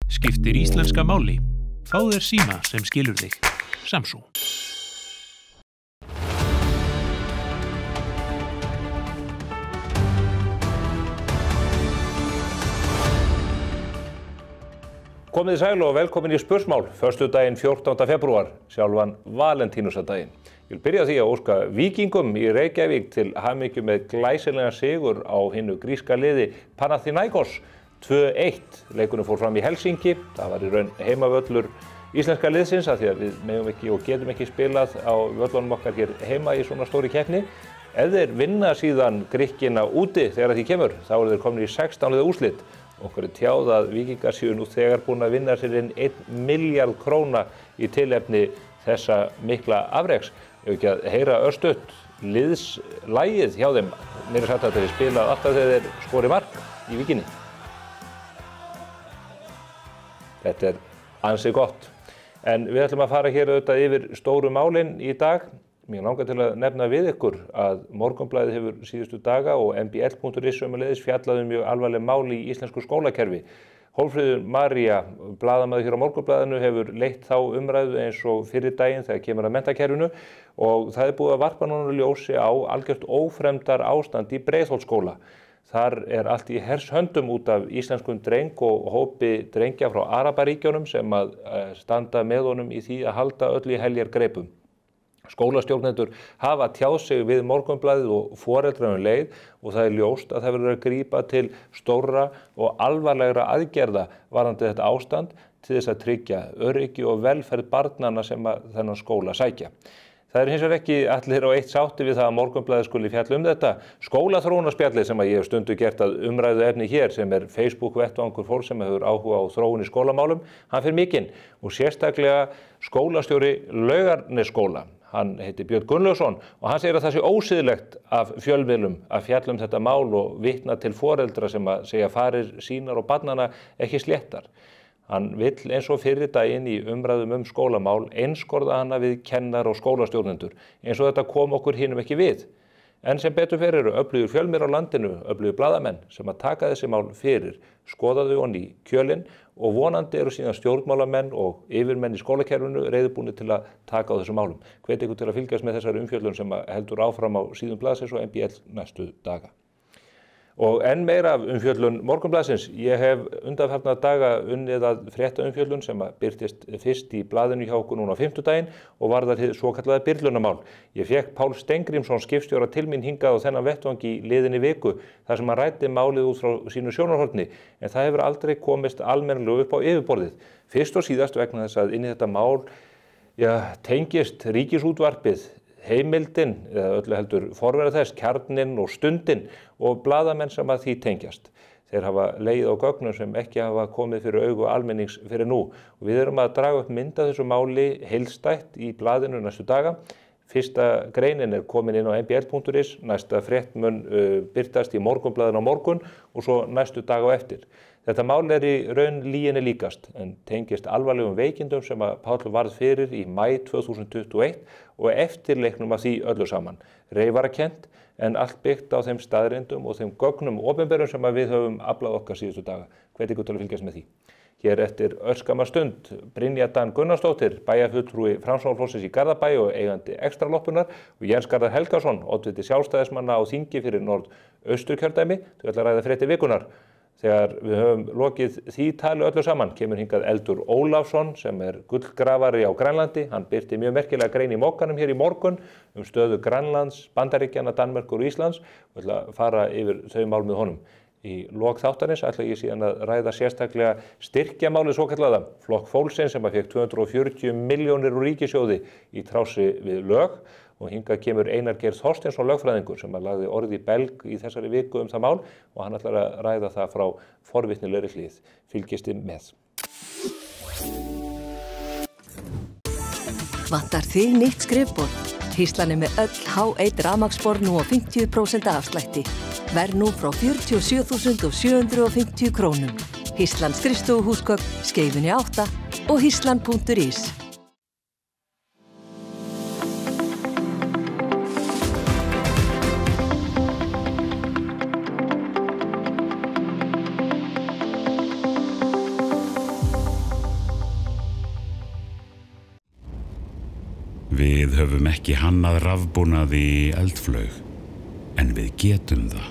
Skiptir íslenska máli. Fáðu þér síma sem skilur þig. Samsung. Komið sæl og velkomin í Spursmál, föstudaginn 14. febrúar, sjálfan Valentínusardaginn. Ég vil byrja því að óska Víkingum í Reykjavík til hamingju með glæsilegan sigur á hinu gríska liði Panathinaikos 2-1. Leikurinn fór fram í Helsinki, það var í raun heimavöllur íslenska liðsins af því að við megum ekki og getum ekki spilað á völlunum okkar hér heima í svona stóri keppni. Ef þeir vinna síðan Grikkina úti þegar því kemur, þá eru þeir komin í 16 liða úrslit. Okkur tjáð að Víkingar séu nú þegar búin að vinna sér inn 1 milljarð króna í tilefni þessa mikla afreks. Ef ekki að heyra örstutt liðslægið hjá þeim. Mér sagt að þeir spilað alltaf þegar þeir skori mark í Víkinni. Þetta ansi gott. En við ætlum að fara hér auðvitað yfir stóru málin í dag. Mér langar til að nefna við ykkur að Morgunblaðið hefur síðustu daga og mbl.is sömuleiðis fjallað mjög alvarleg mál í íslensku skólakerfi. Hólmfríður María, blaðamaður hér á Morgunblaðinu, hefur leitt þá umræðu eins og fyrir daginn þegar kemur að menntakerfinu og það búið að varpa núna ljósi á algjört ófremdar ástand í Breiðholtsskóla. Þar allt í hers höndum út af íslenskum dreng og hópi drengja frá Arabaríkjunum sem að standa með honum í því að halda öll í heljargreipum. Skólastjórnendur hafa tjáð sig við Morgunblaðið og foreldra leið og það ljóst að það verður að grípa til stórra og alvarlegra aðgerða varðandi þetta ástand til þess að tryggja öryggi og velferð barnanna sem að þennan skóla sækja. Það hins vegar ekki allir á eitt sátti við það að Morgunblaðið skuli fjalla þetta. Skólaþróunarspjallið sem að ég hef stundu gert að umræðu efni hér sem Facebook-vettvangur fólk sem hefur áhuga á þróun í skólamálum, hann fer mikinn og sérstaklega skólastjóri Laugarnesskóla. Hann heitir Björn Gunnlaugsson og hann segir að það sé ósiðlegt af fjölmiðlum að fjalla þetta mál og vitna til foreldra sem að segja farir sínar og barnanna ekki sléttar. Hann vill eins og fyrir daginn í umræðum skólamál einskorða hana við kennar og skólastjórnendur eins og þetta kom okkur hinum ekki við. En sem betur fyrir eru öflugir fjölmiðlar á landinu, öflugir blaðamenn sem að taka þessi mál fyrir, skoða þau ofan í kjölinn og vonandi eru síðan stjórnmálamenn og yfirmenn í skólakerfinu reiðubúnir til að taka á þessum málum. Hvet ykkur til að fylgjast með þessari umfjöllun sem heldur áfram á síðum blaðsins og MBL næstu daga. Og enn meira af umfjöllun Morgunblaðsins. Ég hef undanfarna daga unnið að frétta umfjöllun sem birtist fyrst í blaðinu hjá okkur núna á fimmtudaginn og varðar hið svokallaða Byrlunamál. Ég fékk Pál Steingrímsson skipstjóra til mín hingað á þennan vettvang í liðinni viku þar sem hann ræddi málið út frá sínu sjónarhorni en það hefur aldrei komist almennilega upp á yfirborðið. Fyrst og síðast vegna þess að inn í þetta mál tengist Ríkisútvarpið, heimildin, eða öllu heldur forvera þess, kjarninn og stundin og blaðamenn sem að því tengjast. Þeir hafa legið á gögnum sem ekki hafa komið fyrir augu almennings fyrir nú. Og við erum að draga upp mynd af þessu máli heildstætt í blaðinu næstu daga. Fyrsta greinin komin inn á mbl.is, næsta frétt mun birtast í Morgunblaðinu á morgun og svo næstu dag á eftir. Þetta mál í raun lyginni líkast en tengist alvarlegum veikindum sem að Páll varð fyrir í maí 2021 og eftirleiknum af því öllu saman. Reyfarakennt en allt byggt á þeim staðreyndum og þeim gögnum opinberum sem að við höfum aflað okkar síðustu daga. Hvet ykkur til að fylgjast með því. Hér eftir örskamma stund Brynja Dan Gunnarsdóttir, bæjarfulltrúi Framsóknarflokksins í Garðabæ og eigandi Extraloppunar og Jens Garðar Helgason, oddviti sjálfstæðismanna á þingi fyrir Norðausturkjördæmi, þau ætla að ræða fréttir vikunnar. Þegar við höfum lokið því tali öllu saman kemur hingað Eldur Ólafsson sem gullgrafari á Grænlandi. Hann birti mjög merkilega grein í Mokkanum hér í morgun stöðu Grænlands, Bandaríkjanna, Danmerkur og Íslands og ætla að fara yfir þau mál með honum. Í lok þáttarins ætla ég síðan að ræða sérstaklega styrkjamálið svokallaða Flokk fólksins sem að fékk 240 milljónir úr ríkissjóði í trási við lög. Og hingað kemur Einar Geir Þorsteinsson lögfræðingur sem að lagði orði í belg í þessari viku það mál og hann ætlar að ræða það frá forvitnilegri hlið. Fylgist með. Vantar þig nýtt skrifborð? Híslan með öll H1 rafmagnsborð nú á 50% afslætti. Verð nú frá 47.750 krónum. Híslan skrifstofuhúsgögn, Skeifunni 8 og híslan.is. Við höfum ekki hannað rafbúnað í eldflaug, en við getum það.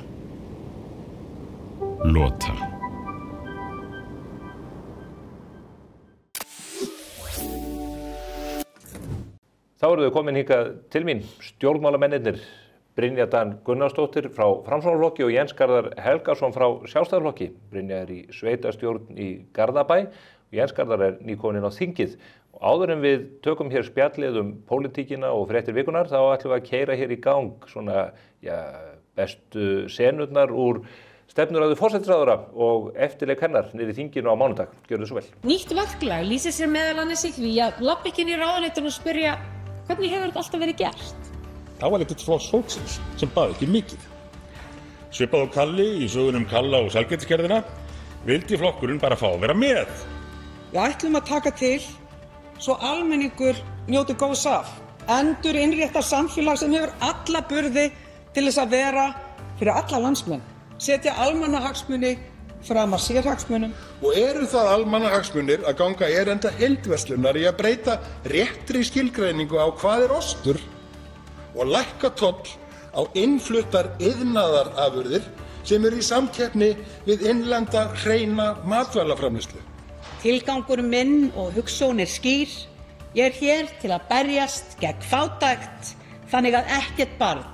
Lota. Þá eru þau komin hingað til mín, stjórnmálamennirnir Brynja Dan Gunnarsdóttir frá Framsóknarflokki og Jens Garðar Helgason frá Sjálfstæðisflokki. Brynja í sveitarstjórn í Garðabæ og Jens Garðar nýkominn inn á þingið. Og áður en við tökum hér spjallið pólitíkina og fréttir vikunar, þá ætlum við að keyra hér í gang svona, bestu senurnar úr stefnuræðu forsætisráðherra og eftirleik hennar niður í þinginu á mánudag. Gjörðu svo vel. Nýtt verklag lýsir sér meðal annars í því að labba ekki inn í ráðuneytinu og spyrja hvernig hefur þetta alltaf verið gert? Það var eitthvað Flokks fólksins sem bað ekki mikið. Svipað á Kalli í sögunum Kalla og Selgeirsgerðina vildi flokkurinn bara fá að vera með. Við ætlum að taka til svo almenningur njóti góðs af. Endur innrétta samfélag sem hefur alla burði til þess að vera fyrir alla landsmenn. Setja almannahagsmuni fram að sérhagsmunum. Og eru það almannahagsmunir að ganga erinda heildverslunar í að breyta réttri skilgreiningu á hvað ostur og lækka toll á innfluttar iðnaðarafurðir sem eru í samkeppni við innlenda hreina matvælaframleiðslu. Tilgangur minn og hugsjón skýr. Ég hér til að berjast gegn fátækt þannig að ekkert barn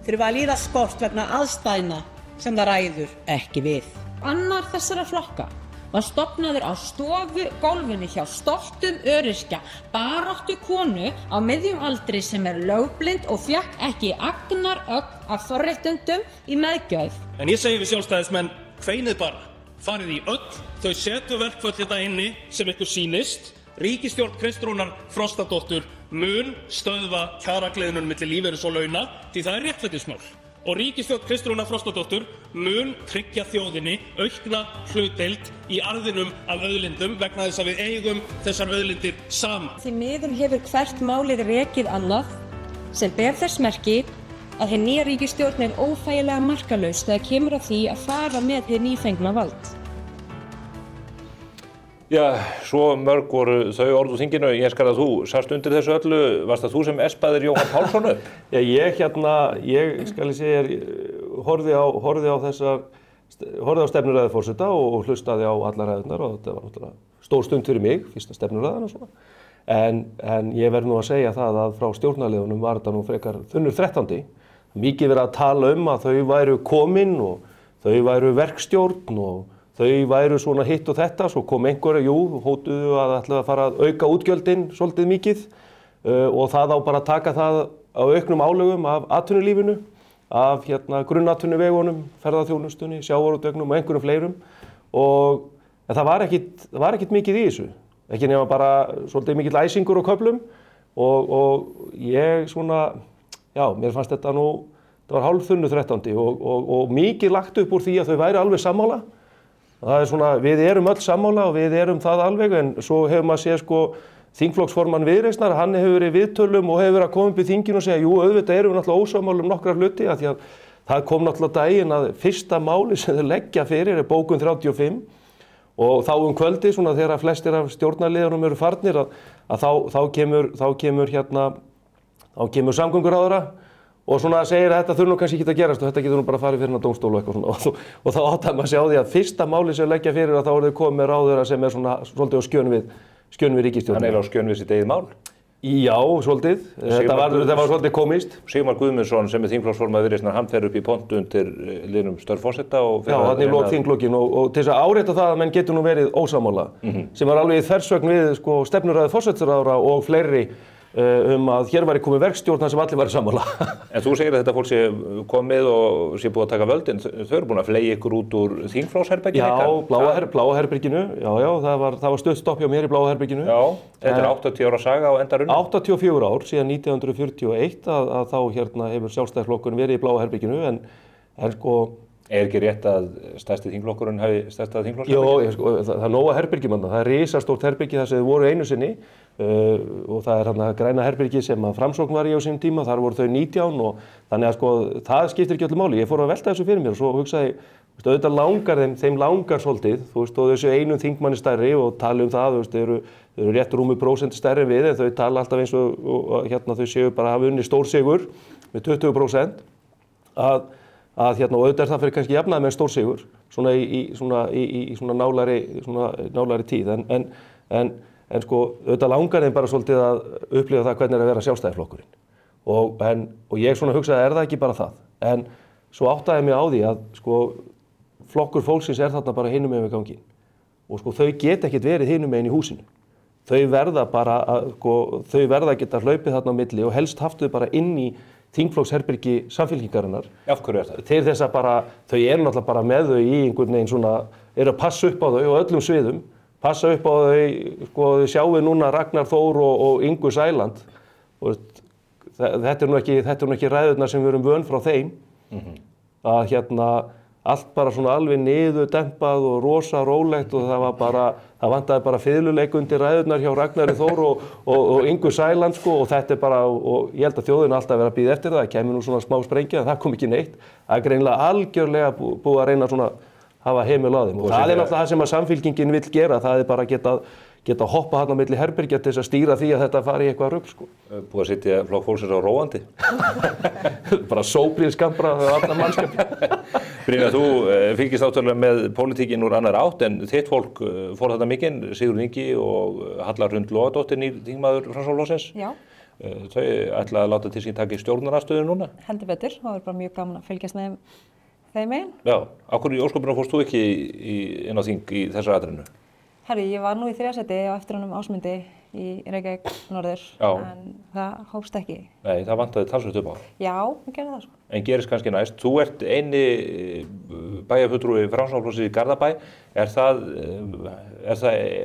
þurfi að líða skort vegna aðstæðna sem það ræður ekki við. Annar þessara flokka var stofnaður á stofugólfinu hjá stoltum öryrkja, baráttu konu á miðjum aldri sem lögblind og fékk ekki agnarögn af forréttindum í meðgjöf. En ég segi við sjálfstæðismenn, kveinið bara, farið í öll þau setuverkföll þetta inni sem ykkur sýnist. Ríkisstjórn Kristrúnar Frostadóttur mun stöðva kjaragliðnun milli lífeyris og launa því það réttlætismál. Og ríkisstjórn Kristrúnar Frostadóttur mun tryggja þjóðinni aukna hlutdeild í arðinum af auðlindum vegna þess að við eigum þessar auðlindir saman. Því miður hefur hvert málið rekið annað sem ber þess merki að hin nýja ríkisstjórn óþægilega markalaus þegar kemur að því að fara með hið nýfengna vald. Já, svo mörg voru þau orð úr þinginu. Jens Garðar, þú sast undir þessu öllu. Varst það þú sem espaðir Jóhann Pálsson upp? Já, ég skal segja, horfði á stefnuræðu forseta og hlustaði á allar ræðurnar og þetta var náttúrulega stór stund fyrir mig, fyrsta stefnuræðan og svona. En ég verð nú að segja það að frá stjórnarliðunum var þetta nú frekar þunnur 13. Mikið verið að tala að þau væru komin og þau væru verkstjórn og þau væru svona hitt og þetta, svo kom einhverju, hótuðu að ætla að fara að auka útgjöldin svolítið mikið og það á bara að taka það á auknum álögum af atvinnulífinu, af grunnatvinnuvegunum, ferðaþjónustunni, sjávarútveginum og einhverjum fleirum en það var ekkit mikið í þessu, ekki nema bara svolítið mikill æsingur og köflum og ég svona, mér fannst þetta var hálfþunnu 13. og mikið lagt upp úr því að þau væri alveg sammála. Það svona, við erum öll sammála og við erum það alveg en svo hefur maður séð þingflokksformann Viðreisnar, hann hefur verið í viðtölum og hefur verið að koma upp í þinginu og segja, jú, auðvitað erum við náttúrulega ósammála nokkra hluti af því að það kom náttúrulega daginn að fyrsta máli sem þeir leggja fyrir bókun 35 og þá kvöldi svona þegar flestir af stjórnarliðunum eru farnir að þá kemur samgönguráðherra og svona segir að þetta þurfi nú kannski ekki að gerast og þetta getur nú bara farið fyrir dómstól og eitthvað svona og þá átti maður að sjá því að fyrsta máli sem leggja fyrir að þá eru þau komið með ráðherra sem svona svolítið á skjön við ríkisstjórnina. Hann á skjön við sitt eigið mál? Já, svolítið. Þetta var svolítið komist. Sigmar Guðmundsson sem þingflokksformaður Viðreisnar, hann fer upp í pontu undir liðnum störf forseta og Já, hann í lok þinglokin og til þess að árétta það að menn getur nú verið ósammála sem var alveg í þversögn við stefnuræðu forsætisráðherra og fleiri að hér væri komið verkstjórn sem allir væri sammála. En þú segir að þetta fólk sé komið og sé búið að taka völdin. Þau eru búin að fleygja ykkur út úr þingflokksherberginu? Já, bláa herberginu. Já, það var stutt stopp hjá mér í bláa herberginu. Já, þetta 80 ára saga á endarunum? 84 ár, síðan 1941 að þá hefur Sjálfstæðisflokkurinn verið í bláa herberginu en ekki rétt að stærsti þingflokkurinn hafi stærsta þingflokksherbergi? Jó, það er nóga herbergjum þarna. Það er risastórt herbergi þar sem þau voru einu sinni og það er þarna græna herbergi sem að Framsókn var í á sínum tíma, þar voru þau 19 og þannig að það skiptir ekki öllu máli. Ég fór að velta þessu fyrir mér og svo hugsaði Auðvitað langar þeim langar svolítið, þú veist, og þessu einum þingmanni stærri og tala það, þú veist, þau eru rétt rúmi prósent stærri en við, en þau tala alltaf eins og hérna þau séu bara að hafa unni stórsigur með 20%, að hérna, og auðvitað það fyrir kannski jafnaði með stórsigur, svona í svona nálæri tíð, en sko, auðvitað langar þeim bara svolítið að upplifa það hvernig að vera sjálfstæðisflokkurinn. Og ég svona hugsaði, það ekki bara það, en svo áttaði mig á því að sko, flokkur fólksins þarna bara hinum megin við ganginn og sko, þau geta ekkert verið hinum megin í húsinu. Þau verða að geta hlaupið þarna á milli og helst haft þau bara inn í þingflokksherbergi Samfylkingarinnar. Af hverju það? Til þess að bara, þau eru náttúrulega bara með þau í einhvern veginn svona, eru að passa upp á þau á öllum sviðum, passa upp á þau, sko, þau sjáum núna Ragnar Þór og Ingu Sæland og þetta er nú ekki ræðurnar sem við erum vön frá þeim, að hérna, allt bara svona alveg niðurdempað og rosa rólegt og það vantaði bara fiðluleik undir ræðurnar hjá Ragnari Þór og Ingu Sæland sko og þetta bara, og ég held að þjóðin alltaf verið að bíða eftir það kemur nú svona smá sprengja en það kom ekki neitt. Það er greinilega algjörlega búið að reyna svona hafa heimil á þeim og það er náttúrulega það sem að Samfylkingin vill gera, það er bara geta hoppa þarna á milli herbergja til þess að stýra því að þetta fari í eitthvað rugl sko. Búið að sitja flokk fólksins á róandi? Bara sóbríðskampra og allar mannskapi. Brynja, þú fylgist átölulega með pólitíkin úr annar átt en þitt fólk fór þarna mikinn, Sigurður Ingi og Halla Hrund Logadóttir, nýr þingmaður Framsóknarflokksins. Já. Þau ætla að láta til sín taka í stjórnarandstöðu núna? Heldur betur, það var bara mjög gaman að fylgjast með þeim megin. Já, á hverju í ósköpunum fórst þú ekki inn á þing í þessari atriðinu? Herri, ég var nú í 3. sæti á eftir honum Ásmundi í Reykjavík norður, en það hófst ekki. Nei, það vantaði talsvert upp á. Já, við gerðum það sko. En gerist kannski næst. Þú ert eini bæjarfulltrúi Framsóknarflokksins í Garðabæ. Er það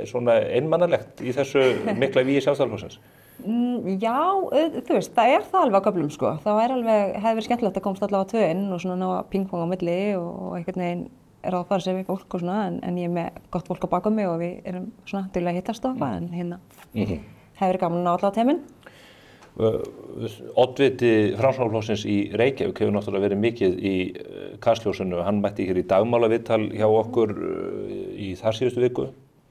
svona einmannalegt í þessu mikla vígi Sjálfstæðisflokksins? Já, þú veist, það er það alveg á köflum sko. Það hefði verið skemmtilegt að komast allavega 2 inn og svona ná að pingpong á milli og einhvern veginn er að fara sér við fólk og svona, en ég er með gott fólk á bakum mig og við erum svona til að hittast og eitthvað, en hérna hefur verið gaman að ná allavega teiminn. Oddviti Framsóknarflokksins í Reykjavík hefur náttúrulega verið mikið í kastljósinu. Hann mætti hér í dagmálaviðtal hjá okkur í þar síðustu viku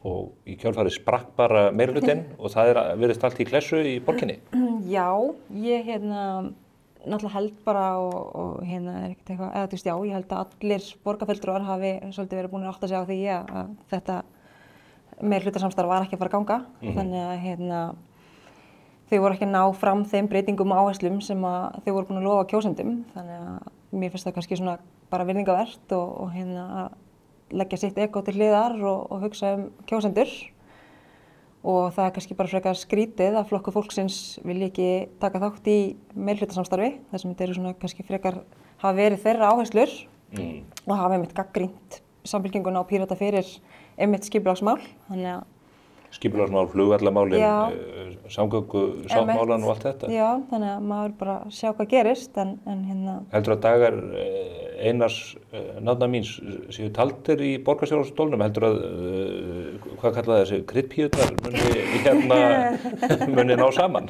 og í kjölfarið sprakk bara meirihlutinn og það virðist allt í klessu í borginni. Já, ég náttúrulega held bara og hérna er ekkert eitthvað, eða þú veist já, ég held að allir borgarfulltrúar hafi svolítið verið búin að átta sig á því að þetta meirihlutasamstarf var ekki að fara að ganga. Þannig að hérna, þau voru ekki að ná fram þeim breytingum og áherslum sem að þau voru búin að lofa kjósendum. Þannig að mér finnst það kannski svona bara virðingavert og hérna að leggja sitt ego til hliðar og hugsa kjósendur. Og það er kannski bara frekar skrítið að flokkur fólksins vilja ekki taka þátt í meirihlutasamstarfi, þar sem þetta eru svona kannski frekar hafa verið þeirra áherslur og hafa einmitt gagnrýnt Samfylkinguna og Pírata fyrir einmitt skipulagsmál. Skipulagsmál, flugvallamálin, samgöngusáttmálan og allt þetta? Já, þannig að maður bara sjá hvað gerist, en hérna... Heldur að dagar Einars nafna míns séu taldir í borgarstjórnarstólnum? Heldur að, hvað kallaði þessi, kryddpíurnar muni ná saman?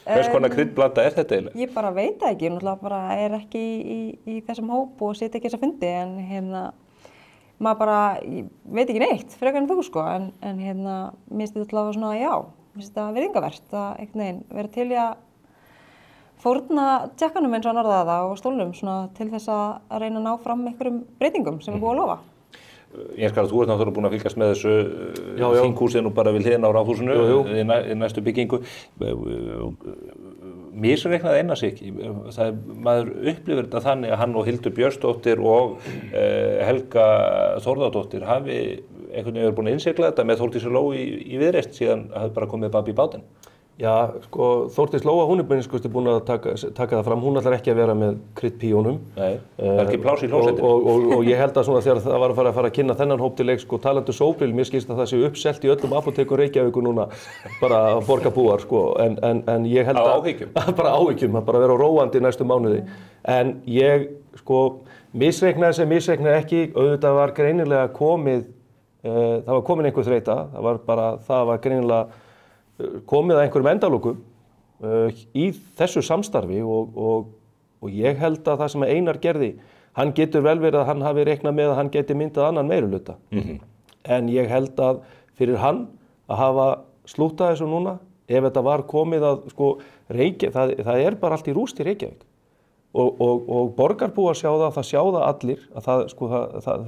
Hvers konar kryddblanda er þetta eiginlega? Ég bara veit það ekki, náttúrulega bara er ekki í þessum hóp og sitja ekki þess að fundi, en hérna... Maður bara, ég veit ekki neitt, frekar en þú sko, en hérna, mér finnst þetta allavega svona, já, mér finnst þetta virðingavert að einhvern veginn vera til í að fórna tjekkanum eins og hann orðaði það og stólnum svona til þess að reyna að ná fram einhverjum breytingum sem er búið að lofa. Ég skar að þú ert náttúrulega búin að fylgjast með þessu þinghúsið nú bara við hliðina á Ráðhúsinu í næstu byggingu. Misreiknaði Einar sig ekki. Maður upplifir þetta þannig að hann og Hildur Björnsdóttir og Helga Þórðardóttir hafi einhvern veginn búin að innsigla þetta með Þórdísi Lóu í Viðreisn síðan hafi bara komið babb í bátinn. Já, sko, Þórdís Lóa, hún er búin að taka það fram, hún ætlar ekki að vera með kryddpíónum. Nei, það er ekki pláss í hljómsveitinni. Og ég held að svona þegar það var að fara að kynna þennan hóp til leiks, sko, talandi sóbril, mér skilst að það sé uppselt í öllum apótekum Reykjavíkur núna, bara borgarbúar, sko, en ég held að... Áhyggjum? Bara áhyggjum, að bara vera róandi næstu mánuði. En ég, sko, misreiknaði sem misreiknaði ekki, auðvitað var greinilega komið, það var komin einhver þreyta, það var greinilega komið að einhverjum endalokum í þessu samstarfi og ég held að það sem Einar gerði, hann getur vel verið að hann hafi reiknað með að hann geti myndað annan meirihluta. En ég held að fyrir hann að hafa slútað þessu núna, ef þetta var komið að sko, það bara allt í rúst í Reykjavík. Og borgarbúar sjá það sjá það allir, að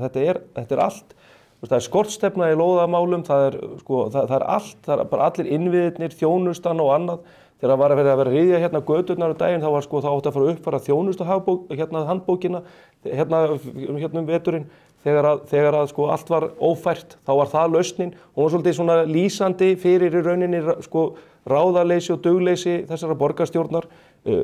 þetta er allt. Það er skortstefna í lóðamálum, það er allt, það er bara allir innviðirnir, þjónustan og annað. Þegar það var að vera ryðja hérna göturnar daginn, þá átti að fara að uppfæra þjónustuhandbókina, hérna veturinn. Þegar að sko allt var ófært, þá var það lausnin og var svolítið svona lýsandi fyrir í rauninni sko ráðaleysi og dugleysi þessara borgarstjórnar.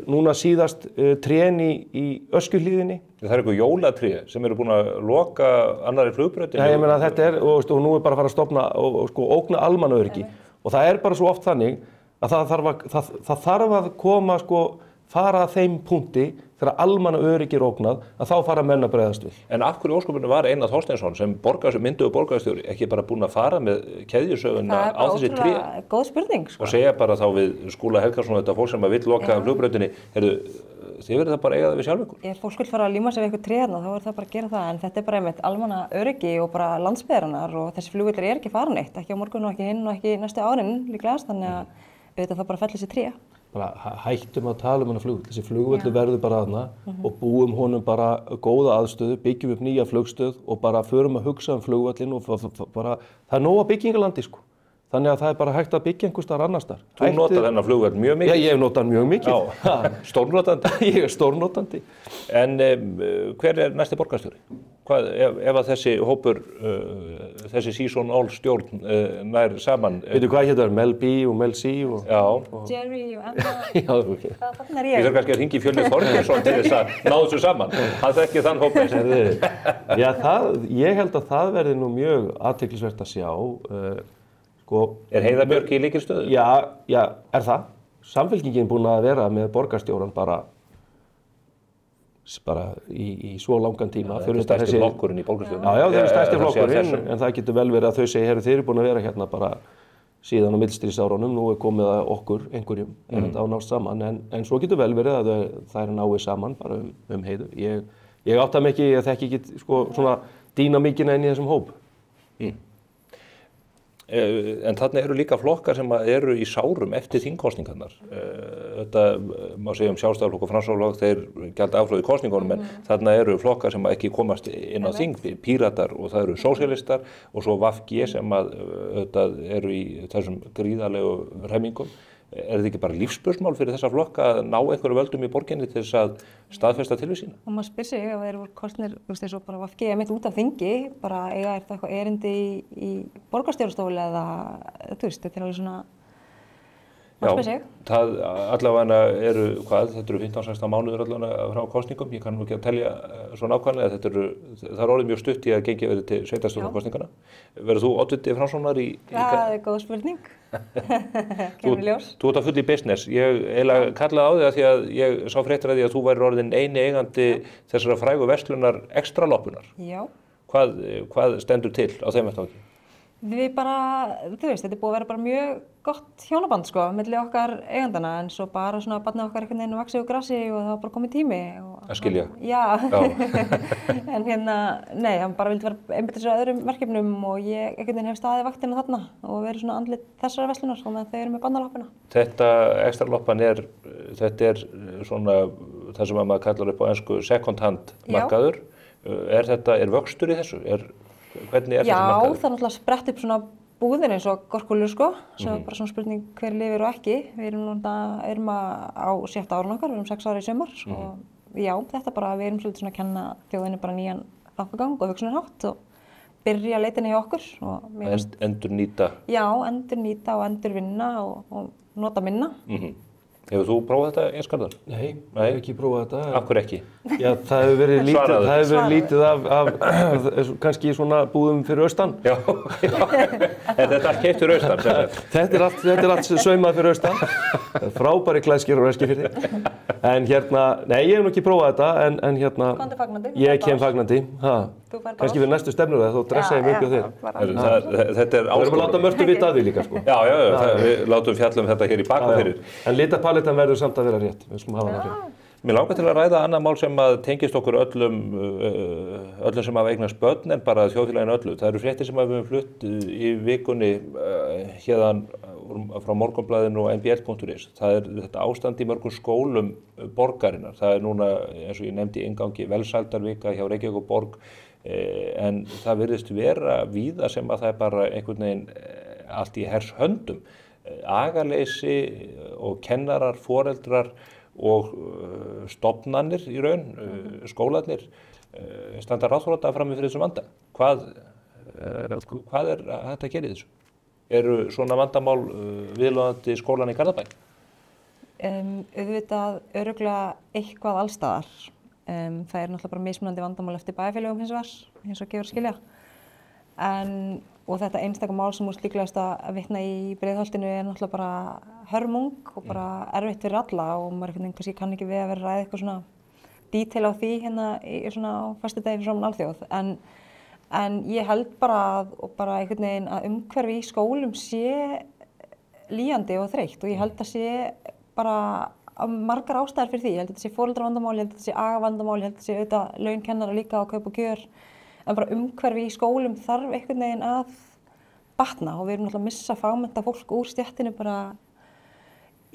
Núna síðast trén í Öskjuhlíðinni. Það eitthvað jólatré sem eru búin að loka annarri flugbrautinni. Já, ég meina þetta og nú bara að fara að stofna og sko ógna almannaöryggi. Og það bara svo oft þannig að það þarf að koma sko fara að þeim punkti þegar almannaöryggi ógnað að þá fara menn að bregðast við. En af hverju ósköpunum var Einar Þorsteinsson sem myndugur borgarstjóri ekki bara búinn að fara með keðjusöguna á þessi tré? Það bara góð spurning sko. Og segja bara þá við Skúla Helgason þetta fólk sem vill loka flugbrautinni, þið verið það bara eiga það við sjálf ykkur? Ef fólk vil fara að líma sig við eitthvað tré þarna, þá það bara að gera það, en þetta bara einmitt almannaöryggi og bara landsbyggðarinnar og þessi flugvellir ekki farin eitt, ekki á morgun og ekki hinn og ekki næstu árin líklegast, þannig að auðvitað það bara fellir sér tré. Bara hættum að tala hana flugvöll. Þessi flugvöllu verður bara þarna og búum honum bara góða aðstöðu, byggjum upp nýja flugstöð og bara förum að hugsa flugvöllin og bara, það nóga byggingalandi sko. Þannig að það bara hægt að byggja einhvers staðar annars staðar. Þú notar þennan flugvöll mjög mikið? Já, ég hef notað hann mjög mikið. Já, stórnotandi? Ég stórnotandi. En hver næsti borgarstjóri? Ef að þessi hópur, þessi season all stjórn nær saman? Veitu hvað hér Mel B og Mel C og... Já. Jerry og Emma. Já, ok. Þannig ég. Ég þarf kannski að hringi Fjölnir Þorgeirsson til þess að ná þessu saman. Hann þekkir þann hópur. Já, ég held að það verði nú mjög athyglisvert að sjá. Heiða Björk í lykilstöðu? Já, það. Samfylkingin búin að vera með borgarstjóran bara í svo langan tíma. Þetta er stærsti flokkurinn í borgarstjórn. Já, það er stærsti flokkurinn, en það getur vel verið að þau segja, þeir eru búin að vera hérna bara síðan á millstríðsárunum, nú komið að okkur, einhverjum, þetta á nást saman, en svo getur vel verið að það náið saman bara Heiðu. Ég átta mig ekki, ég þekki ekki sko svona dýnamíkina inn í þessum hóp. En þarna eru líka flokkar sem eru í sárum eftir þingkosningarnar. Þetta má segja Sjálfstæðisflokk og Framsóknarflokk, þeir gjalda afhlöðu í kosningunum, en þarna eru flokkar sem ekki komast inn á þing, Píratar og það eru sósíalistar og svo VG sem eru í þessum gríðarlegu hremmingum. Er þetta ekki bara lífspursmál fyrir þessa flokka að ná einhverju völdum í borginni til þess að staðfesta tilvist sína? Og maður spyr sig ef þeir voru kosnir, eins og bara VG mitt út af þingi, bara eiga þetta eitthvað erindi í borgarstjórastóli eða, þetta er alveg svona, maður spyr sig. Já, það allavega eru, þetta eru 15-16 mánuður allavega frá kosningum, ég kann nú ekki að telja svo nákvæmlega, það er orðið mjög stutt í að gengi verið til sveitarstjórnarkosningana. Verður þú oddviti Framsóknar í... Það er góð spurning. Kemur í ljós. Þú ert að fulla í business. Ég eiginlega kallaði á því að því að ég sá fréttir af því að þú værir orðin eini eigandi þessara frægu verslunar Extraloppunar. Já. Hvað stendur til á þeim vettvangi? Við bara, þetta er búið að vera bara mjög gott hjónaband sko, milli okkar eigandana, en svo bara svona barnið okkar einhvern veginn vaxið úr grassi og það var bara komið tími. Að skilja? Já. En nei, hann bara vildi vera einbeita sér að öðrum verkefnum og ég einhvern veginn hef staðið vaktina þarna og verið svona andlit þessara verslunar, og meðan þau eru með barnaloppuna. Þetta Extraloppan þetta er svona það sem maður kallar upp á ensku second hand markaður. Er vöxtur í þessu? Hvernig þessi markaður? Já, það er náttúrulega sprett upp svona búðir eins og Gorkúlur sko, sem er bara svona spurning hver lifir og ekki. Við erum á 7. árun okkar, við erum 6 ára í sumar og já, þetta bara, við erum svolítið svona að kenna þjóðinni bara nýjan þangagang og hugsunarhátt og byrja leitinni hjá okkur. Endurnýta? Já, endurnýta og endurvinna og nota minna. Hefur þú prófað þetta Jens Garðar? Nei, ég hef ekki prófað þetta. Af hverju ekki? Já, það hefur verið lítið af kannski svona búðum fyrir austan. Já. Er þetta allt keypt fyrir austan? Þetta er allt saumað fyrir austan. Frábæri klæðskir og Eskifirði. En nei, ég hef nú ekki prófað þetta, en Komdu fagnandi. Ég kem fagnandi. Kannski fyrir næstu stefnuræði, þá dressa ég mjög á þér. Þetta er Við erum að láta Mörtu vita af því líka, sko. Já, við látum fjalla þetta hér í bak og fyrir. En litapalettan verður samt að vera rétt, við skulum hafa það rétt. Mér langar til að ræða annað mál sem að tengist okkur öllum sem hafa eignast börn en bara þjóðfélaginu öllu. Það eru fréttir sem við höfum flutt í vikunni hérðan frá Morgunblaðinu og mbl.is. Það þetta ástand í mörgum skólum borgarinnar. Það núna, eins og ég nefndi í inngangi, velsældarvika hjá Reykjavíkurborg, en það virðist vera víða sem að það er bara einhvern veginn allt í hers höndum. Agaleysi og kennarar, foreldrar og stofnanir í raun, skólarnir, standa ráðþrota frammi fyrir þessum vanda. Hvað er hægt að gera í þessu? Eru svona vandamál viðloðandi skólan í Garðabæ? Auðvitað örugglega eitthvað allstaðar. Það er náttúrulega bara mismunandi vandamál eftir bæjarfélögum hins vegar, eins og gefur skilja. Og þetta einstaka mál sem úr líklegast að vitna í Breiðholtinu er náttúrulega bara hörmung og bara erfitt fyrir alla og maður kannski kann ekki við að vera að ræða eitthvað svona dítil á því hérna í svona á föstudegi fyrir framan alþjóð. En ég held bara einhvern veginn að umhverfi í skólum sé lýjandi og þreytt og ég held að sé bara margar ástæður fyrir því. Ég held að þetta sé foreldravandamál, ég held að þetta sé agavandamál, ég held að þetta sé auðvitað laun kennara líka á kaup og kjör. En bara umhverfi í skólum þarf einhvern veginn að batna og við erum náttúrulega að missa fagmennta fólk úr stéttinu bara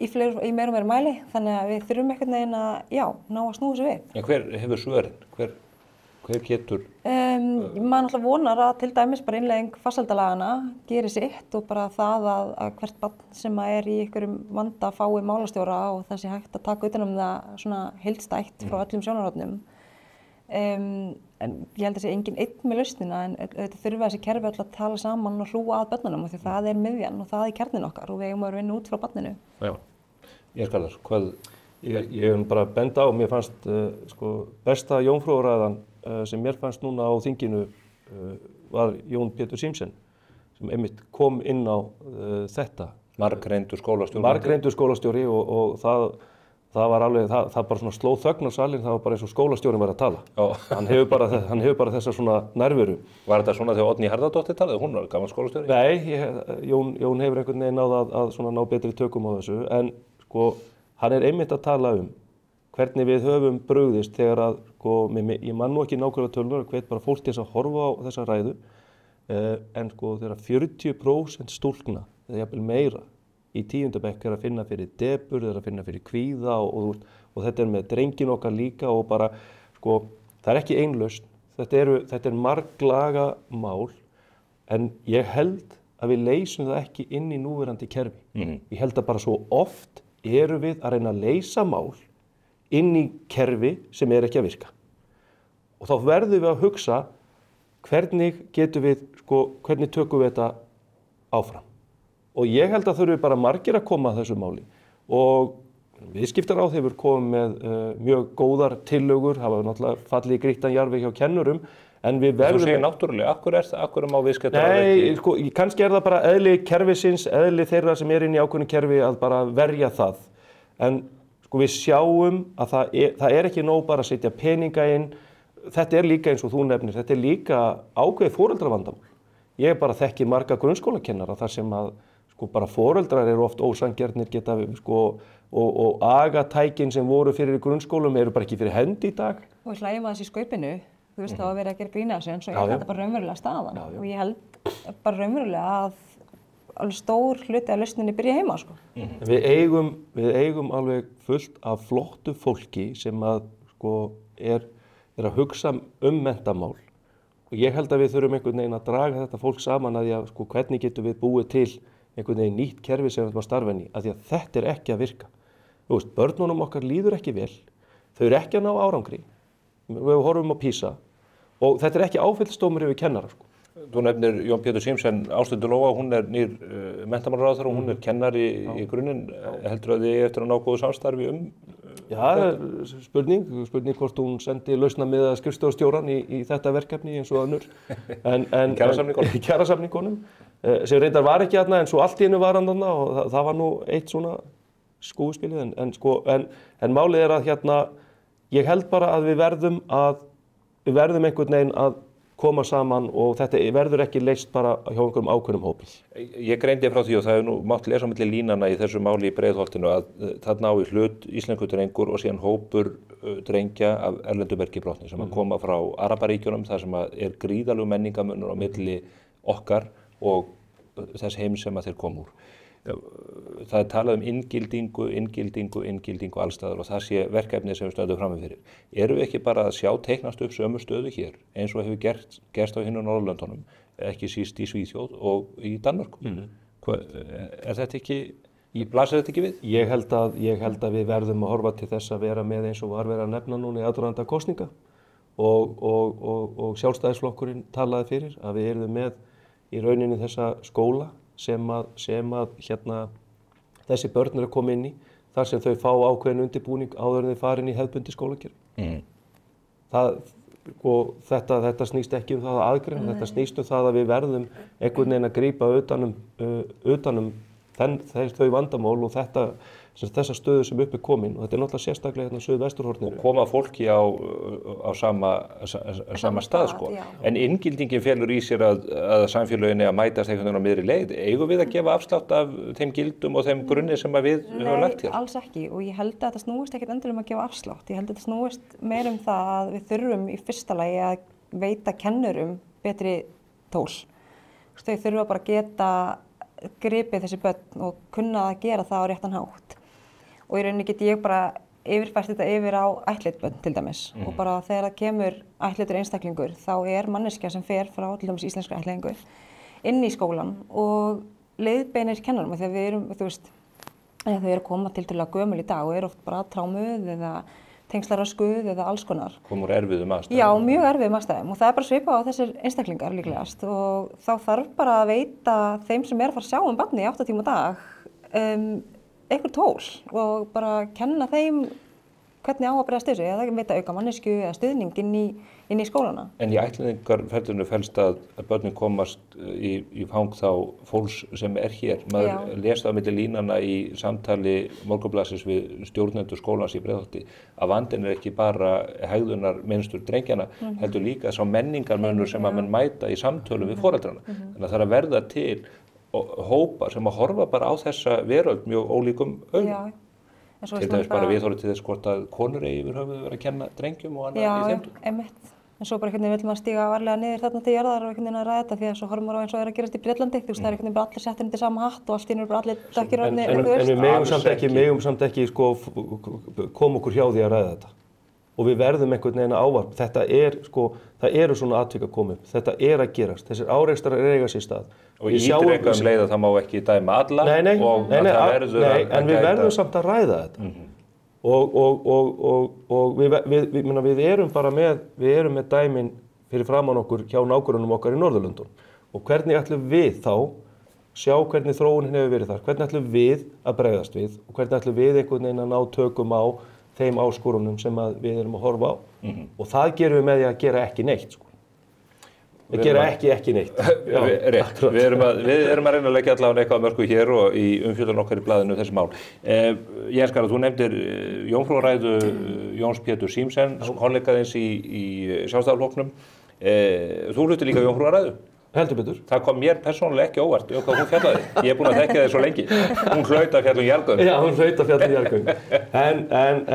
í meira og meira mæli. Þannig að við þurfum einhvern veginn að, ná að snúa þessu við. En hver hefur svörin? Hver getur? Maður náttúrulega vonar að til dæmis bara innleiðing farsældarlaganna geri sitt og bara það að hvert barn sem er í einhverjum vanda fái málastjóra og það sé hægt að taka utan það svona heildstætt frá öllum sjónarhornum. En ég held að það sé engin einn með lausnina en þetta þurfa þessi kerfi öll að tala saman og hlúa að börnunum og því það er miðjan og það er kjarninn okkar og við eigum að vinna út frá barninu. Já, ég skallar, hvað? Ég bara benda á, mér fannst besta jómfrúrræðan sem mér fannst núna á þinginu var Jón Pétur Símsen sem einmitt kom inn á þetta. Margreyndur skólastjóri. Margreyndur skólastjóri og það var alveg, það bara svona sló þögn á salinn, það var bara eins og skólastjórinn var að tala. Hann hefur bara þessa svona nærveru. Var þetta svona þegar Oddný Harðardóttir talaði? Hún var gaman skólastjóri? Nei, Jón hefur einhvern veginn náð að svona ná betri tökum á þessu, en hann er einmitt að tala hvernig við höfum brugðist þegar að, ég man nú ekki nákvæmlega tölur, hvet bara fólk til að horfa á þessa ræðu, en þegar 40% stúlkna, eða jafnvel meira, í 10. bekk er að finna fyrir depurð, er að finna fyrir kvíða og þetta er með drengin okkar líka og bara, það er ekki ein lausn, þetta er marglaga mál, en ég held að við leysum það ekki inn í núverandi kerfi. Ég held að bara svo oft erum við að reyna að leysa mál inn í kerfi sem er ekki að virka. Og þá verðum við að hugsa hvernig hvernig tökum við þetta áfram. Og ég held að þurfi bara margir að koma að þessu máli og viðskiptaráð hefur komið með mjög góðar tillögur, hafa náttúrulega fallið í grýttan jarðveg hjá kennurum, en við verðum... Þú segir náttúrulega, akkur má viðskiptaráð ekki... Nei, kannski er það bara eðli kerfisins, eðli þeirra sem er inn í ákveðnu kerfi að bara verja það. En við sjáum að það er ekki nóg bara að setja peninga inn, þetta er líka eins og þú nefnir, þetta er líka ákveðið foreldravandamál. Ég bara þekki marga grunnskólakennara þar sem að bara foreldrar eru oft ósanngjarnir og agatækin sem voru fyrir í grunnskólum eru bara ekki fyrir hendi í dag. Og við hlægjum að þessi skaupinu, þú veist þá að vera að gera grín af þessu en svo er þetta bara raunverulega staðan. Og ég held bara raunverulega að alveg stór hluti af lausninni byrja heima. Við eigum alveg fullt af flottu fólki sem að er að hugsa menntamál. Og ég held að við þurfum einhvern veginn að draga þetta fólk saman að því að hvernig getum við búið til einhvern veginn nýtt kerfi sem við ætlum að starfa inn í, af því að þetta er ekki að virka. Þú veist, börnunum okkar líður ekki vel, þau eru ekki að ná árangri, við horfum á PISA og þetta er ekki áfellsdómur yfir kennara. Þú nefnir Jón Pétur Símsen, Ásthildur Lóa, hún er nýr menntamálaráðherra og hún er kennari í grunninn. Heldur að þið eftir að ná góðu samstarfi Já, spurning hvort hún sendi lausnamiða skrifstofustjóran í þetta verkefni eins og önnur. Kjarasamningunum. Sem reyndar var ekki þarna en svo allt í einu var hann þarna og það var nú eitt svona skúfspilið. En málið er að ég held bara að við verðum einhvern veginn að koma saman og þetta verður ekki leyst bara hjá einhverjum ákveðnum hópi. Ég greindi frá því og það hefur nú mátt lesa á milli línanna í þessu máli í Breiðholtinu að þarna á í hlut íslensku drengur og síðan hópur drengja af erlendu bergi brotni sem að koma frá Arabaríkjunum þar sem að er gríðalegu menningarmunur á milli okkar og þess heims sem að þeir koma úr. Það er talað inngildingu allstaðar og það sé verkefni sem við stöndum frammi fyrir. Erum við ekki bara að sjá teiknast upp sömu stöðu hér eins og hefur gerst á hinum Norðurlöndunum, ekki síst í Svíþjóð og í Danmörku? Er þetta ekki, blasir þetta ekki við? Ég held að við verðum að horfa til þess að vera með eins og var verið að nefna núna í aðdraganda kosninga og Sjálfstæðisflokkurinn talaði fyrir að við erum með í rauninni þessa skóla sem að þessi börn eru að koma inn í þar sem þau fá ákveðin undirbúning áður en þau fara inn í hefðbundi skólakerfi. Og þetta snýst ekki það að aðgreina, þetta snýst það að við verðum einhvern veginn að grípa utanum þau vandamál og þessa stöðu sem upp komin og þetta er náttúrulega sérstaklega hérna suðvesturhorninu. Og koma fólki á sama stað sko. En inngildingin felur í sér að samfélögin að mætast einhvern veginn á miðri leið. Eigum við að gefa afslátt af þeim gildum og þeim grunni sem við höfum lagt hér? Nei, alls ekki og ég held að þetta snúist ekkert endilega að gefa afslátt. Ég held að þetta snúist meir það að við þurfum í fyrsta lagi að veita kennurum betri tól. Þau þurfa bara að geta gripið þessi börn og kunna að gera það á réttan hátt. Og í rauninni get ég bara yfirfært þetta yfir á ættleiðbörn til dæmis og bara þegar það kemur ættleiddur einstaklingur þá er manneskja sem fer frá til dæmis íslenskri ættleiðingu inn í skólan og leiðbeinir kennarum þegar við erum, þau eru að koma tiltölulega gömul í dag og eru oft bara trámuð eða tengslaraskuð eða alls konar. Komur erfiðum aðstæðum? Já, mjög erfiðum aðstæðum og það er bara svipað á þessir einstaklingar líklegast og þá þarf bara að veita þeim sem er að fara að sjá barni í 8 tíma á dag einhver tól og bara kenna þeim hvernig á að bregðast þessu eða veita auka mannesku eða stuðning inn í skólana. En í ættleiðingarferlinu felst að börnin komast í fang þá fólks sem er hér. Maður les það á milli línanna í samtali Morgunblaðsins við stjórnendur skólans í Breiðholti að vandinn er ekki bara hegðunarmynstur drengjana, heldur líka sá menningarmunur sem að menn mæta í samtölum við foreldrana. Þannig að það er að verða til hópar sem að horfa bara á þessa veröld mjög ólíkum augum. Til dæmis bara viðhorfið til þess hvort að konur eigi yfir höfuð vera að kenna drengjum og annað í þeim. Já, einmitt. En svo bara einhvern veginn vill maður stíga varlega niður þarna til jarðar og einhvern veginn að ræða þetta því að svo horfum maður á eins og er að gerast í Bretlandi. Það er einhvern veginn bara allir settir undir sama hatt og allt í einu bara allir dökkir orðnir. En við megum samt ekki koma okkur hjá því að ræða þetta. Og við verðum einhvern veginn að ávarpa. Það eru svona atvik að koma upp. Þetta er að gerast. Þessir árekstrar eiga sér stað. Og ítreka leið að það má ekki dæma alla og að það verður að gæta. En við verðum samt að ræða þetta. Og við erum bara með dæmin fyrir framan okkur hjá nágrönnum okkar í Norðurlöndum. Og hvernig ætlum við þá sjá hvernig þróunin hefur verið þar? Hvernig ætlum við að bregðast við? Og hvernig ætlum við einhvern veginn að ná tökum á þeim áskorunum sem við erum að horfa á? Og það gerum við með því að gera ekki neitt. Við gera ekki neitt. Rétt. Við erum að reyna að leggja allavega eitthvað mörku hér og í umfjöllun okkar í blaðinu þessi mál. Jens Garðar, þú nefndir jómfrúrræðu Jóns Péturs Símsens, kollegaðins í Sjálfstæðisflokknum. Þú hlutir líka jómfrúrræðu? Heldur betur. Það kom mér persónulega ekki óvart um hvað hún fjallaði. Ég er búinn að þekka þig svo lengi. Hún hlaut að fjalla jarðgöng. Já, hún hlaut að fjalla jarðgöng.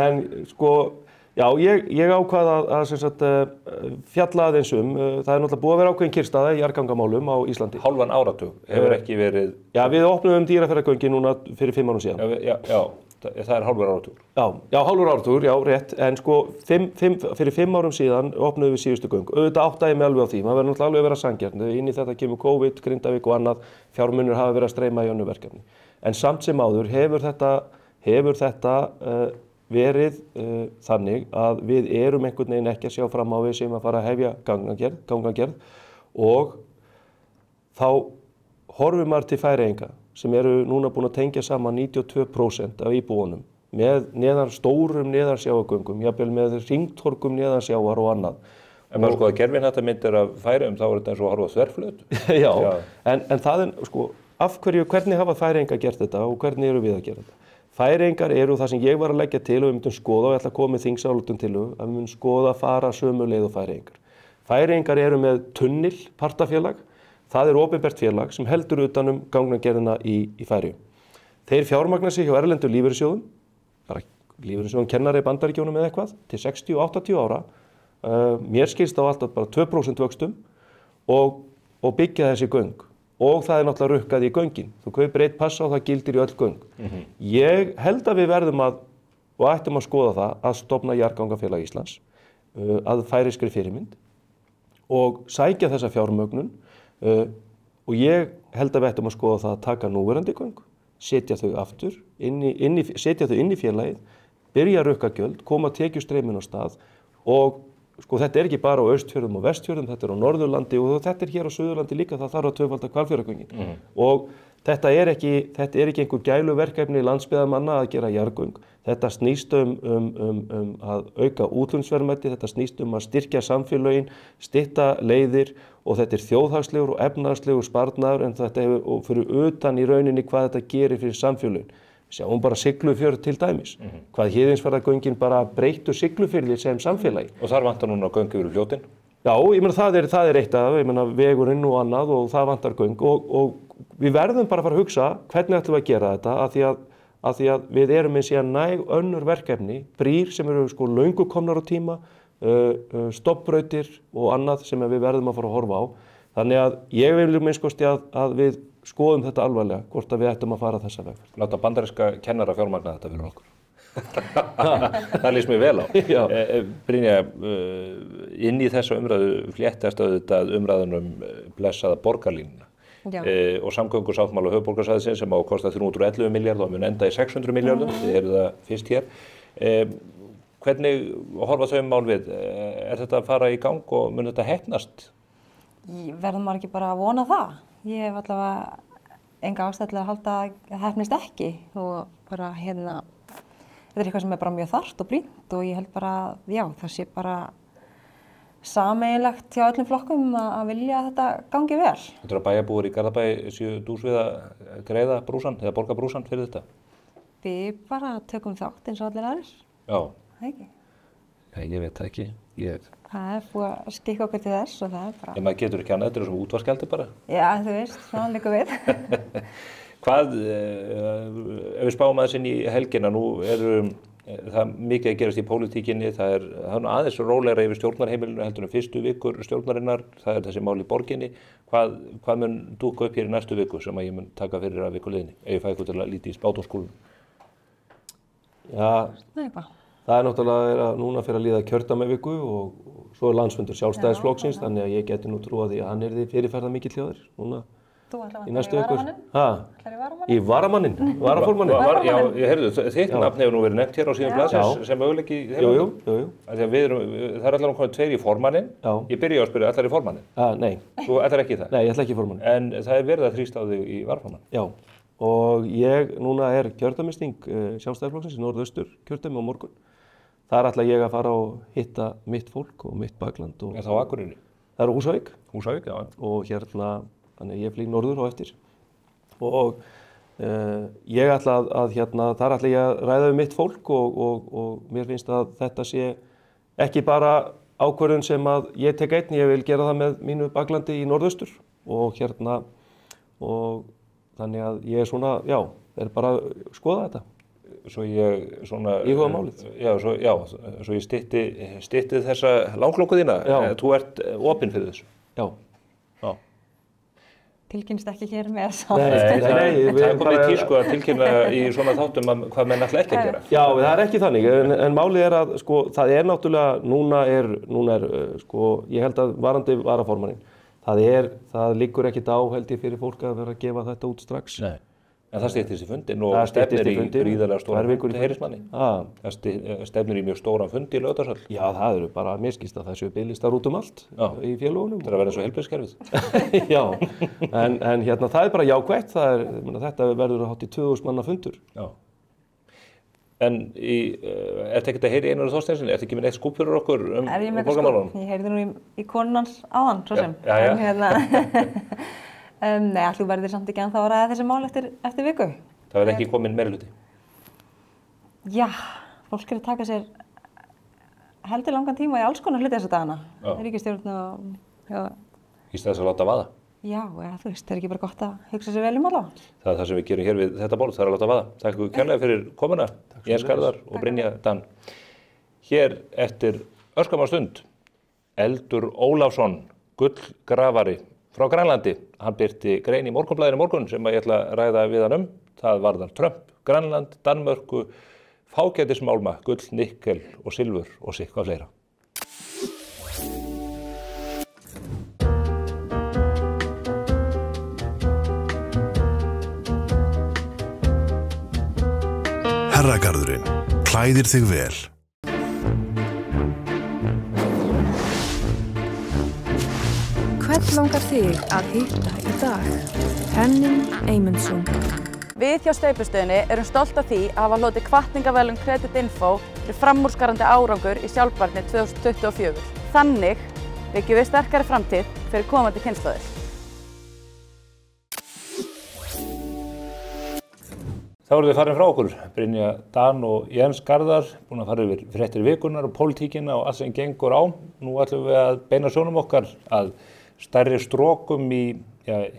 En sko, já, ég ákvað að fjalla aðeins það er náttúrulega búið að vera ákveðin kyrrstaða í jarðgangamálum á Íslandi. Hálfan áratug hefur ekki verið. Já, við opnuðum Dýrafjarðargöngin núna fyrir 5 árum síðan. Já, það er hálfur áratug. Já, hálfur áratug, já, rétt. En sko, fyrir 5 árum síðan opnuðum við síðustu göng. Auðvitað áttaði mig alveg á því. Maður verður náttúrulega alveg að vera sanngjarn. Inn í þetta kemur COVID, Grindavík og annað. Fjármunir hafa verið að streyma í önnur verkefni. En samt sem áður hefur þetta verið þannig að við erum einhvern veginn ekki að sjá fram á við sem að fara að hefja gangagerð og þá horfum maður til Færeyinga sem eru núna búin að tengja saman 92% af íbúunum með stórum neðansjávargöngum, jafnvel með hringtorgum neðansjávar og annað. En maður sko að gerfinhattamyndir af Færeyjum þá er þetta eins og að horfa á þverflöt. Já, en það er sko, hvernig hafa Færeyinga gert þetta og hvernig eru við að gera þetta? Færeyingar eru það sem ég var að leggja til og við myndum skoða og ég ætla að koma með þingsályktun tillögu að við myndum skoða að fara sömu leið og Færeyingar. Færeyingar eru með Tunnil partafélag, það er opinbert félag sem heldur utan gangagerðina í Færeyjum. Þeir fjármagna sig hjá erlendu lífeyrissjóðum, bara lífeyrissjóðum kennari í Bandaríkjunum eða eitthvað, til 60-80 ára, mér skilst á alltaf bara 2% vöxtum og byggja þessi göng. Og það er náttúrulega rukkað í göngin. Þú kaupir eitt passa og það gildir í öll göng. Ég held að við verðum og ættum að skoða það að stofna Jarðgangafélag Íslands að færeyskri fyrirmynd og sækja þessa fjármögnun og ég held að við ættum að skoða það að taka núverandi göng, setja þau aftur, setja þau inn í félagið, byrja að rukka gjöld, koma tekjustreyminn á stað og sko þetta er ekki bara á Austfjörðum og Vestfjörðum, þetta er á Norðurlandi og þetta er hér á Suðurlandi líka, það þarf að tvöfalda Hvalfjarðargöngin. Og þetta er ekki einhver gæluverkefni landsbyggðarmanna að gera jarðgöng. Þetta snýst að auka útflutningsverðmæti, þetta snýst að styrkja samfélögin, stytta leiðir og þetta er þjóðhagslegur og efnahagslegur sparnaður en þetta hefur og fyrir utan í rauninni hvað þetta gerir fyrir samfélögin. Sjáum bara Siglufjörð til dæmis, hvað Héðinsfjarðargöngin bara breyttu Siglufjörði sem samfélagi. Og þar vantar núna göng yfir fljótin? Já, ég meina það er eitt af, ég meina vegurinn og annað og það vantar göng og við verðum bara að fara að hugsa hvernig ætlum við að gera þetta af því að við erum eins og næg önnur verkefni, brýr sem eru sko löngu komnar á tíma, stoppbrautir og annað sem við verðum að fara að horfa á. Þannig að ég vil minnskosti að við skoðum þetta alvarlega, hvort að við ættum að fara þessa vegferð. Láta bandaríska kennara fjármagna þetta fyrir okkur. Það líst mér vel á. Brynja, inn í þessa umræðu fléttast auðvitað umræðunum blessaða borgarlínuna og samgöngusáttmála höfuðborgarsvæðisins sem á að kosta 311 milljarð og mun enda í 600 milljardum, þið eru það fyrst hér. Hvernig horfa þau mál við? Er þetta að fara í gang og mun þetta heppnast? Verður maður ekki bara að vona það? Ég hef allavega enga ástæðu til að halda að það heppnist ekki og bara þetta er eitthvað sem er bara mjög þarft og brýnt og ég held bara, já, það sé bara sameiginlegt hjá öllum flokkum að vilja að þetta gangi vel. Þetta að bæjarbúar í Garðabæ séu dús við að greiða brúsann eða borga brúsann fyrir þetta? Við bara tökum þátt eins og allir aðrir. Já. Það ekki? Nei, ég veit það ekki. Það er búið að skikka okkur til þess og það er bara... En maður getur ekki annað, þetta er svona útvarpsgjaldi bara. Já, þú veist, svona líka við. Hvað, ef við spáum aðeins inn í helgina, nú það mikið að gerast í pólitíkinni, það er aðeins rólegra yfir stjórnarheimilinu heldur en fyrstu vikur stjórnarinnar, það er þessi mál í borginni. Hvað mun dúka upp hér í næstu viku sem að ég mun taka fyrir að vikuleiðinni, ef ég fæ ykkur til að líti í spátumskúlun? Já, það er náttúrulega núna fyrir að líða kjördæmaviku og svo er landsfundur Sjálfstæðisflokksins, þannig að ég geti nú trúa því að hann yrði fyrirferða mikill hjá þér núna í næstu vikur. Í varamannin? Varaformannin? Já, ég heyrðu, þitt nafn hefur nú verið nefnt hér á síðan blaðsins sem möguleiki hefur. Jú. Það er allar komið tveir í formannin. Ég byrja á að spyrja, allar í formannin? Nei. Þú ætlar ekki í það? Nei, ég ætla ekki í formannin. En það er verið að þrýsta á þig í varaformann? Já. Og ég núna er kjördæmisþing Sjálfstæðisflokksins í norðaustur kjördæmi á morgun. Þar ætla ég að fara og hitta mitt fólk og mitt bakland. Er það á Akureyri? Það er á Húsavík. Húsavík, já. Og þannig ég flýg norður á eftir. Og ég ætla þar ætla ég að ræða við mitt fólk og mér finnst að þetta sé ekki bara ákvörðun sem að ég tek einn, ég vil gera það með mínu baklandi í norðaustur og þannig að ég er svona, já, er bara að skoða þetta. Svo ég svona... Íhuga málið. Svo ég stytti þessa langklokku þína. Þú ert opinn fyrir þessu. Já. Tilkynnist ekki hér með þess að... Nei, það er komið í tísku að tilkynna í svona þáttum hvað menn ætla ekki að gera. Já, það er ekki þannig, en málið er að, sko, það er náttúrulega, núna er, sko, ég held að varandi varaformaninn, það liggur ekkert á held ég fyrir fólk að vera að gefa þetta út strax. Nei. En það styttist í fundin og stefnir í gríðarlega stóran fund heyrismanni. Það stefnir í mjög stóran fund í Laugardalshöll. Já, það eru bara misskilst að þessu biðlistar út allt í félögunum. Það er að vera eins og heilbrigðiskerfið. Já, en það er bara jákvætt. Þetta verður hátt í 2000 manna fundur. Já. En ertu ekkert að heyra í Einari Þorsteinssyni? Ertu ekki með neitt skúp fyrir okkur borgarmálunum? Ég heyrði nú í konunans áðan, svo sem. Nei, allur verður samt ekki ennþá að ræða þessi mál eftir viku. Það verður ekki komin meirihluti? Já, fólk er að taka sér heldur langan tíma í alls konar hluti þessa dagana. Ríkisstjórn og, já. Í stað þess að láta vaða. Já, þú veist, það ekki bara gott að hugsa sér vel allavega. Það það sem við gerum hér við þetta borð, það að láta vaða. Takk ykkur kærlega fyrir komuna, Jens Garðar og Brynja Dan. Hér eftir örskamma stund, Eldur Ólafsson, gullgrafari frá Grænlandi. Hann birti grein í Morgunblaðinu morgun sem ég ætla að ræða við hann Það varðar Trump, Grænland, Danmörku, fágætismálma, gull, nikkel og silfur og sitthvað fleira. Herragarðurinn klæðir þig vel. Hvern langar þig að hitta í dag? Henning Eymundsson. Við hjá Steypustöðinni erum stolt af því að hafa hlotið hvatningaverðlaun Creditinfo fyrir framúrskarandi árangur í sjálfbærni 2024. Þannig byggjum við sterkari framtíð fyrir komandi kynslóðir. Þá erum við farin frá okkur, Brynja Dan og Jens Garðar, búin að fara yfir fréttir vikunar og pólitíkina og allt sem gengur á. Nú ætlum við að beina sjónum okkar að stærri strokum í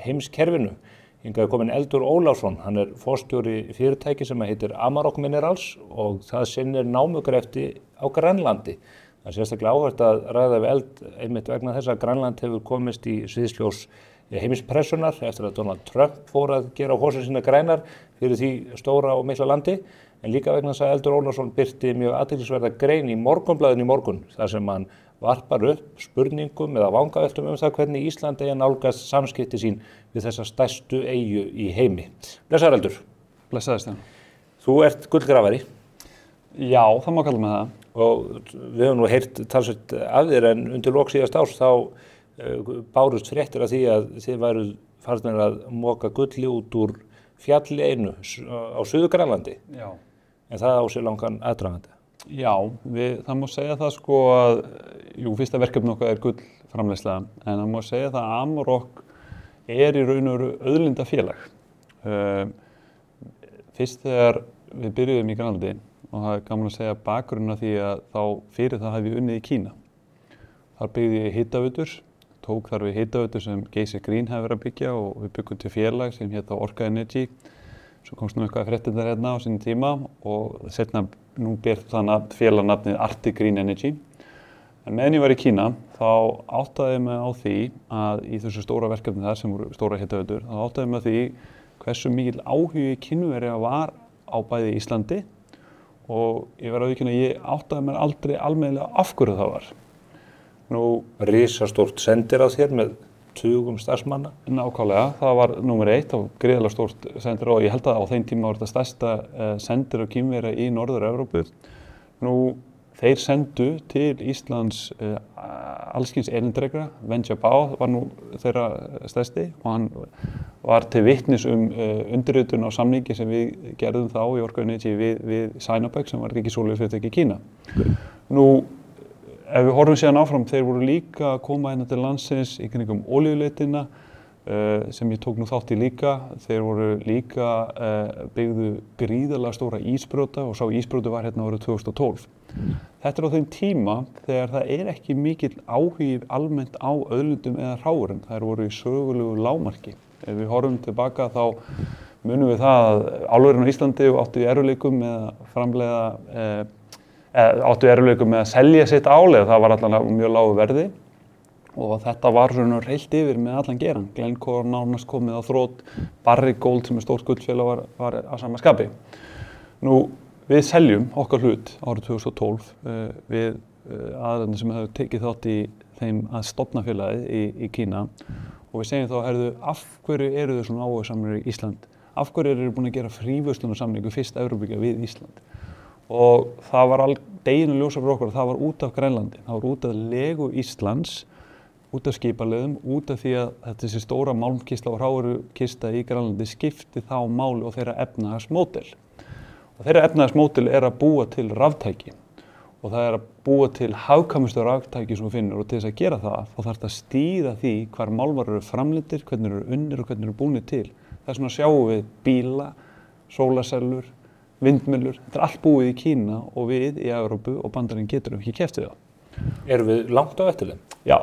heimskerfinu. Hingað er komin Eldur Ólafsson, hann er forstjóri fyrirtæki sem heitir Amarok Minerals og það sinnir námugrefti á Grænlandi. Það er sérstaklega áhvert að ræða við Eld einmitt vegna þess að Grænland hefur komist í sviðsljós heimspressunar eftir að Donald Trump fór að gera hosur sína grænar fyrir því stóra og mikla landi, en líka vegna þess að Eldur Ólafsson birti mjög athyglisverða grein í Morgunblaðinu í morgun, þar sem hann varpar upp spurningum eða vangaveltum það hvernig Ísland eigi að nálgast samskipti sín við þessa stærstu eyju í heimi. Blessaður Eldur. Blessaður Stefán. Þú ert gullgrafari. Já, það má kalla með það. Og við höfum nú heyrt talsvert af þér, en undir lok síðasta árs þá bárust fréttir af því að þið væruð farnir að moka gulli út úr fjalli einu á Suður-Grænlandi. Já. En það á sér langan aðdragandi. Já, það má segja það sko að, fyrsta verkefni okkar er gullframleiðsla, en það má segja það að Amarok er í raun og veru auðlindafélag. Fyrst þegar við byrjuðum í Grænlandi, og það er gaman að segja bakgrunn af því að þá fyrir það hafði unnið í Kína. Þar byggði ég hitaveitur, tók þar við hitaveitur sem Geysir Green hefði verið að byggja og við byggum til félag sem hétta Orka Energy. Svo komst nú eitthvað fréttirnar hérna á sínum tíma og seinna nú ber þannig félagnafnið Arctic Green Energy. En meðan ég var í Kína þá áttaði ég mig á því að í þessu stóra verkefni þar sem voru stóra hitaveitur, þá áttaði ég mig á því hversu mikil áhugi Kínverja var á bæði Íslandi og ég verð að viðurkenna að ég áttaði mér aldrei almennilega af hverju það var. Risastórt sendiráð hér með tugum starfsmanna. Nákvæmlega, það var númer 1 og gríðarlega stórt sendiráð og ég held að á þeim tíma var þetta stærsta sendiráð Kínverja í Norður-Evrópu. Þeir sendu til Íslands allskyns erindreka, Wen Jiabao var nú þeirra stærsti og hann var til vitnis undirritun á samningi sem við gerðum þá í Orka Energy við Sinopec sem var ríkisólífyrirtæki í Kína. Ef við horfum síðan áfram, þeir voru líka að koma hérna til landsins í kringum olíuleitina sem ég tók nú þátt í líka. Þeir voru líka byggðu gríðarlega stóra ísbrjóta og sá ísbrjóti var hérna árið 2012. Þetta er á þeim tíma þegar það er ekki mikill áhugi almennt á auðlindum eða hráurum. Þær voru í sögulegu lágmarki. Ef við horfum tilbaka þá munum við það að álverinn á Íslandi áttu í erfiðleikum með að framleiða áttu erfiðleikum með að selja sitt ál eða það var allan mjög lágu verði og þetta var svona reilt yfir með allan geran. Glencore nánast komið á þrot, Barrick Gold sem er stórt gullfélag var að sama skapi. Við seljum okkar hlut árið 2012 við aðræðin sem hefur tekið þátt í þeim að stofna félagið í Kína og við segjum þá, af hverju eru þau svona áhugasamir í Ísland? Af hverju eru þau búin að gera fríverslunarsamningu fyrst Evrópuríkja við Ísland? Og það var deginum ljósa fyrir okkur að það var út af Grænlandi, það var út af legu Íslands, út af skipaleiðum, út af því að þessi stóra málmkista og hráorukista í Grænlandi skipti þá máli og þeirra efnahagsmódel. Og þeirra efnahagsmódel er að búa til raftæki og það er að búa til hagkvæmustu raftæki sem þú finnur og til þess að gera það þá þarf það að stýra því hvar málmar eru framleiddir, hvernig eru unnir og hvernig eru búnir til. Þess vegna sjáum við bíla, sólasellur, vindmyllur, þetta allt búið í Kína og við í Evrópu og Bandaríkin getum ekki keppt við það. Erum við langt á eftir þeim? Já,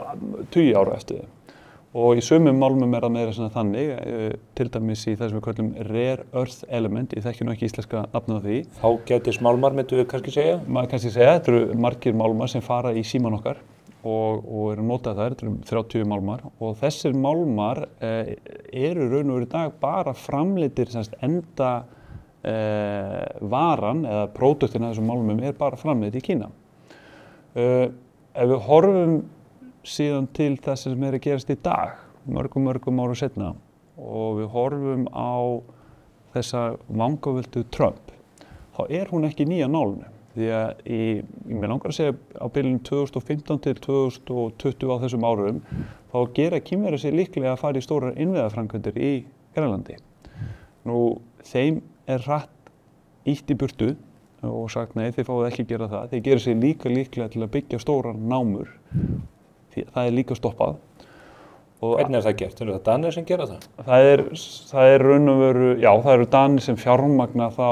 20 ára eftir þeim. Og í sumum málmum það meira svona þannig, til dæmis í það sem við kallum rare earth element, ég þekki nú ekki íslenska nafnið á því. Þá gætis málmar, myndum við kannski segja? Maður kannski segja, þetta eru margir málmar sem fara í síman okkar og eru notað þær, þetta eru 30 málmar og þessir málmar eru raun og veru í dag bara framleiddir, enda varan eða próduktin af þessum málmum bara framleidd í Kína. Ef við horfum síðan til þess sem að gerast í dag, mörgum árum seinna og við horfum á þessa vangaveltu Trump, þá hún ekki ný af nálinni. Því að mér langar að segja á bilinu 2015 til 2020 á þessum árum, þá gera Kínverjar sig líklega að fara í stórar innviðaframkvæmdir í Grænlandi. Nú, þeim hratt ýtt í burtu og sagt nei, þið fáið ekki að gera það. Þeir gera sig líklega til að byggja stórar námur. Það líka stoppað. Hvernig það gert? Það Danir sem gera það? Það raun og veru, já, það eru Danir sem fjármagna þá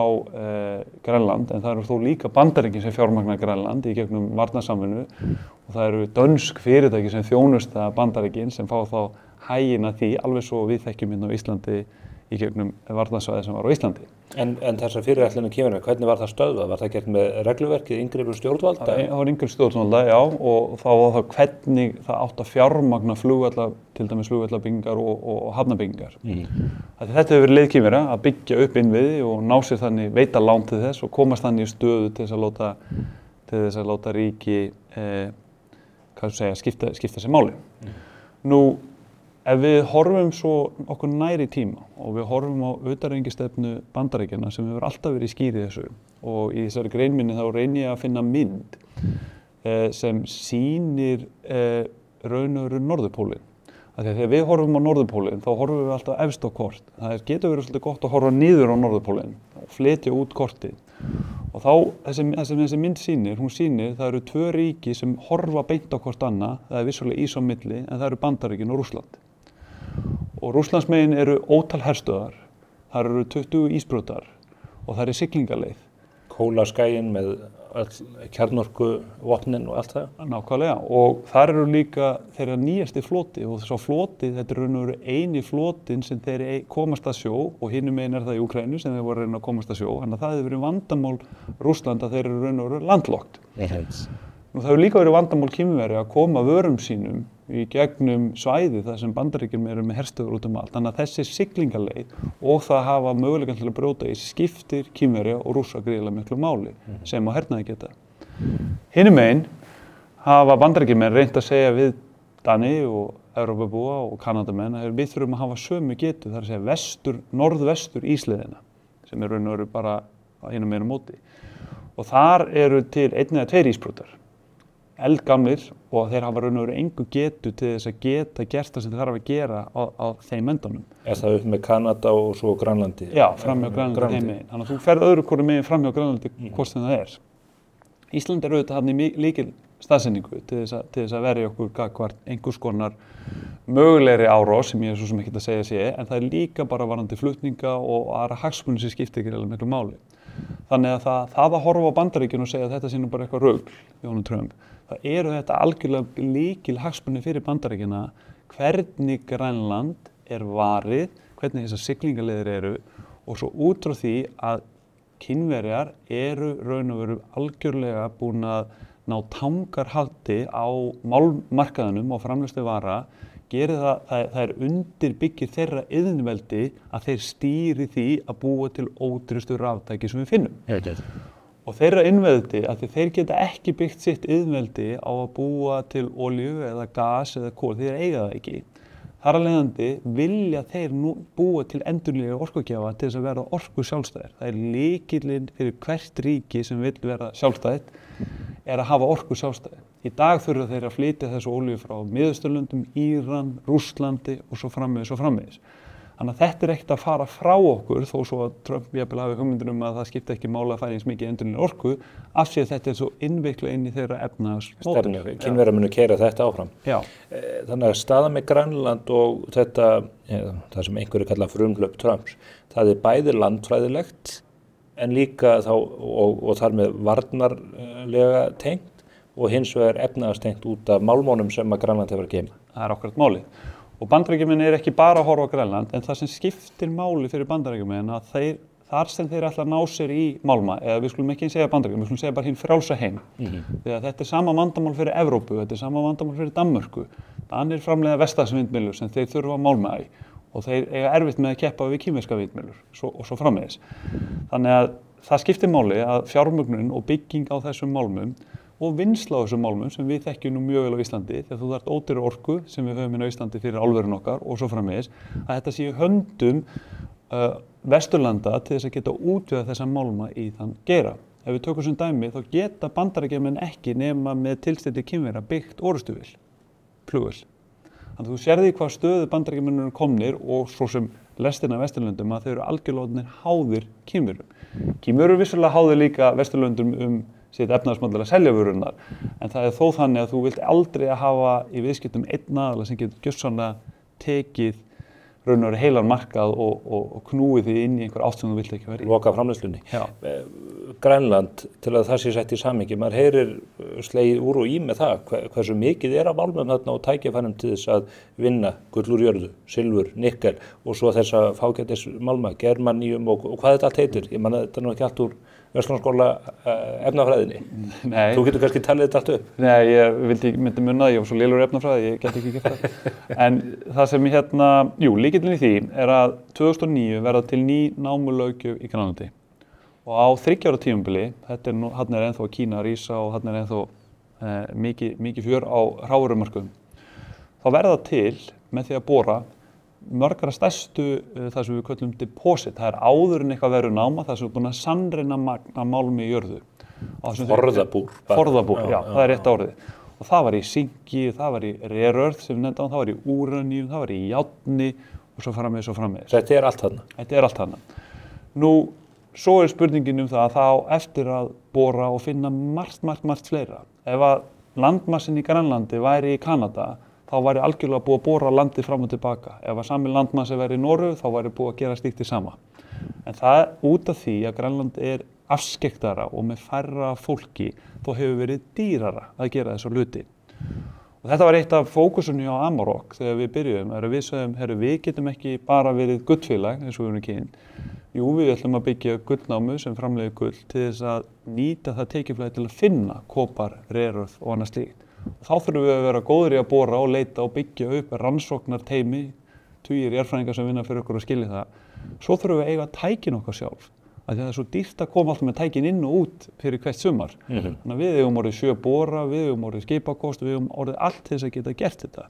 Grænland, en það eru þó líka Bandaríkin sem fjármagna Grænland í gegnum varnarsamvinnu og það eru dönsk fyrirtæki sem þjónusta Bandaríkin sem fá þá hægina því, alveg svo við þekkjum á Íslandi í gegnum varnarsvæði sem var á Íslandi. En þessar fyrirætlunum Kínverja, hvernig var það stöðvað? Var það gert með regluverkið, inngripur stjórnvalda? Það var inngripur stjórnvalda, já, og þá var það hvernig það átt að fjármagna flugvalla, til dæmis flugvallabyggingar og hafnabyggingar. Þetta hefur verið leið Kínverja að byggja upp innviði og ná sér þannig veita lán til þess og komast þannig í stöðu til þess að láta ríki skipta sér máli. Nú, ef við horfum svo okkur næri tíma og við horfum á utanríkisstefnu Bandaríkjanna sem hefur alltaf verið skýr í þessu og í þessari greinminni þá reyni ég að finna mynd sem sýnir raun og veru Norðurpólinn. Þegar við horfum á Norðurpólinn þá horfum við alltaf efst á kort. Það getur verið svolítið gott að horfa niður á Norðurpólinn og fletja út kortið. Og þá, þessi mynd sýnir, hún sýnir það eru tvö ríki sem horfa beint á hvort annað, það vissulega ís á milli, en það eru Bandaríkin og Rússland. Og Rússlandsmegin eru ótal herstöðar, þar eru 20 ísbrjótar og það siglingaleið. Kólaskaginn með öll kjarnorkuvopnin og allt það? Nákvæmlega, og þar eru líka þeirra nýjasti floti og þess að floti, þetta er raun og veru eini flotin sem þeir komast að sjó og hinum megin það í Úkraínu sem þeir voru að reyna að komast að sjó, þannig að það hefur verið vandamál Rússland að þeir eru raun og veru landlokt. Nú það hefur líka verið vandamál Kínverja að koma vörum sínum í gegnum svæði þar sem Bandaríkin eru með herstöður út allt. Þannig að þessi siglingaleið og það hafa möguleikann til að brjóta í skiptir Kínverja og Rússa gríðarlega miklu máli sem á hernaði geta. Hinum megin hafa Bandaríkjamenn reynt að segja við Dani og Evrópubúa og Kanadamenn að við þurfum að hafa sömu getu, það er að segja norðvestur ísleiðina sem raun og veru bara hinum megin á móti. Og þar eru til 1 eða 2 ísbrjótar. Eldgamlir og þeir hafa raun og veru engu getu til þess að geta gert það sem þeir þarf að gera á þeim endanum. Það upp með Kanada og svo Grænlandi? Já, framhjá Grænlandi þeim megin. Þannig að þú ferð öðru hvoru megin framhjá Grænlandi hvort sem það er. Ísland auðvitað hann í líkil staðsetningu til þess að verja okkur gagnvart einhvers konar mögulegri árás sem ég svo sem ekki að segja sé, en það líka bara varðandi flutninga og aðra hagsmuni sem skiptir ekki miklu máli. Þannig að það að horfa á Bandaríkin og segja að þetta sé nú bara eitthvað rugl, Jónu Trump, það eru þetta algjörlega líkil hagsmuni fyrir Bandaríkina hvernig Grænland varið, hvernig þessar siglingaleiðir eru og svo út frá því að Kínverjar eru raun og veru algjörlega búin að ná tangarhaldi á málmarkaðinum og framleiðslu vara, gerir það undirbyggir þeirra iðnveldi að þeir stýri því að búa til ódýrustu raftæki sem við finnum. Og þeirra innveldi að þeir geta ekki byggt sitt iðnveldi á að búa til olíu eða gas eða kol, þeir eiga það ekki. Þar af leiðandi vilja þeir nú búa til endurnýjanlega orkugjafa til þess að verða orku sjálfstæðir. Það er lykillinn fyrir hvert ríki sem vill vera sjálfstætt að hafa orku sjálfstæði. Í dag þurfa þeir að flytja þessu olíu frá Miðausturlöndum, Íran, Rússlandi og svo framvegis. Þannig að þetta er ekkert að fara frá okkur þó svo að Trump jafnvel hafi hugmyndir að það skipta ekki máli að fara eins mikið endurnýjanlega orku af því að þetta er svo innvikla inn í þeirra efnahagsmódel. Kínverjar munu keyra þetta áfram. Já. Þannig að staðan með Grænland og þetta, það sem einhverju kalla frumhlaup Trumps, það er bæði landfræðilegt en líka þá og þar með varnarlega tengt og hins vegar efnahagstengt út af málmónum sem að Grænland hefur að geyma. Það akkurat málið. Og Bandaríkjamenn ekki bara að horfa á Grænland, en það sem skiptir máli fyrir Bandaríkjamenn að þar sem þeir ætla að ná sér í málma, eða við skulum ekki segja Bandaríkjamenn, við skulum segja bara hinn frjálsa heim. Því að þetta sama vandamál fyrir Evrópu, þetta sama vandamál fyrir Danmörku. Danir framleiða vestasvindmyllur sem þeir þurfa að málma í og þeir eiga erfitt með að keppa við kínverska vindmyllur og svo framvegis. Þannig að það skiptir máli að fjármögnun og bygging á þessum málmum og vinnsla á þessum málmum sem við þekkjum nú mjög vel á Íslandi, þegar þú þarft ódýra orku sem við höfum inn á Íslandi fyrir álverin okkar og svo framvegis, að þetta sé í höndum Vesturlanda til þess að geta útvegað þessa málma í þann geira. Ef við tökum sem dæmi þá geta Bandaríkjamenn ekki nema með tilstætti Kínverja byggt orrustuvél, flugvél. Þannig að þú sérði hvað stöðu Bandaríkjamenn eru komnir og svo sem lestina af Vesturlöndum að þeir eru algjörlega háðir Kínverjum. Kínverjur eru vissulega háðir líka Vesturlöndum sitt efnahagsmál að selja vörurnar, en það þó þannig að þú vilt aldrei að hafa í viðskiptum einn aðila sem getur gjörsamlega tekið raun og veru heilan markað og knúið því inn í einhver átt sem þú vilt ekki vera í. Loka framleiðslunni. Grænland, til að það sé sett í samhengi, maður heyrir slegið úr og í með það, hversu mikið af málmum þarna og tækifærum til þess að vinna gull úr jörðu, silfur, nikkel og svo þessa fágætis málma, germaníum og hvað þetta allt heitir. Ég man að þetta nú ekki allt úr Verslunarskóla efnafræðinni. Nei. Þú getur kannski talið þetta allt upp. Nei, ég myndi munna, ég var svo lélegur í efnafræði, ég get ekki gert það. En það sem lykillinn í því er að 2009 verða til ný námulöggjöf í Grænlandi. Og á 3 ára tímabili, þarna er ennþá Kína að rísa og þarna er ennþá mikið fjör á hráurumörkuðum. Þá verða til með því að bora mörgara stærstu það sem við köllum deposit. Það er áður en eitthvað verður náma, það sem er búin að sannreyna magna málmi í jörðu. Forðabúr. Forðabúr, já, það er rétt orðið. Og það var í sinki, það var í rare earth sem við nefndum, það var í úraníum, það var í járni og svo framvegis. Þetta er allt þarna? Þetta er allt þarna. Nú, svo er spurningin það að þá eftir að bora og finna margt fleira. Ef að landmassin í Grænlandi væri í Kanada, þá væri algjörlega búið að bora landið fram og tilbaka. Ef að sami landmassi væri í Noregu, þá væri búið að gera slíkt í sama. En það út af því að Grænland er afskekktara og með færra fólki, þá hefur verið dýrara að gera þessa hluti. Og þetta var eitt af fókusunni á Amarok þegar við byrjuðum. Við sögðum, við getum ekki bara verið gullfélag, eins og við erum kynnt. Jú, við ætlum að byggja gullnámu sem framleiðir gull til þess að nýta það tekjuflæði til að finna kopar, rare earth og annað slíkt. Þá þurfum við að vera góðir í að bora og leita og byggja upp rannsóknarteymi, tugir jarðfræðingar sem vinna fyrir okkur að skilja það. Svo þurfum við að eiga tækin okkar sjálf, af því að það er svo dýrt að koma alltaf með tækin inn og út fyrir hvert sumar. Þannig að við eigum orðið 7 bora, við eigum orðið skipakost, við eigum orðið allt til þess að geta gert þetta.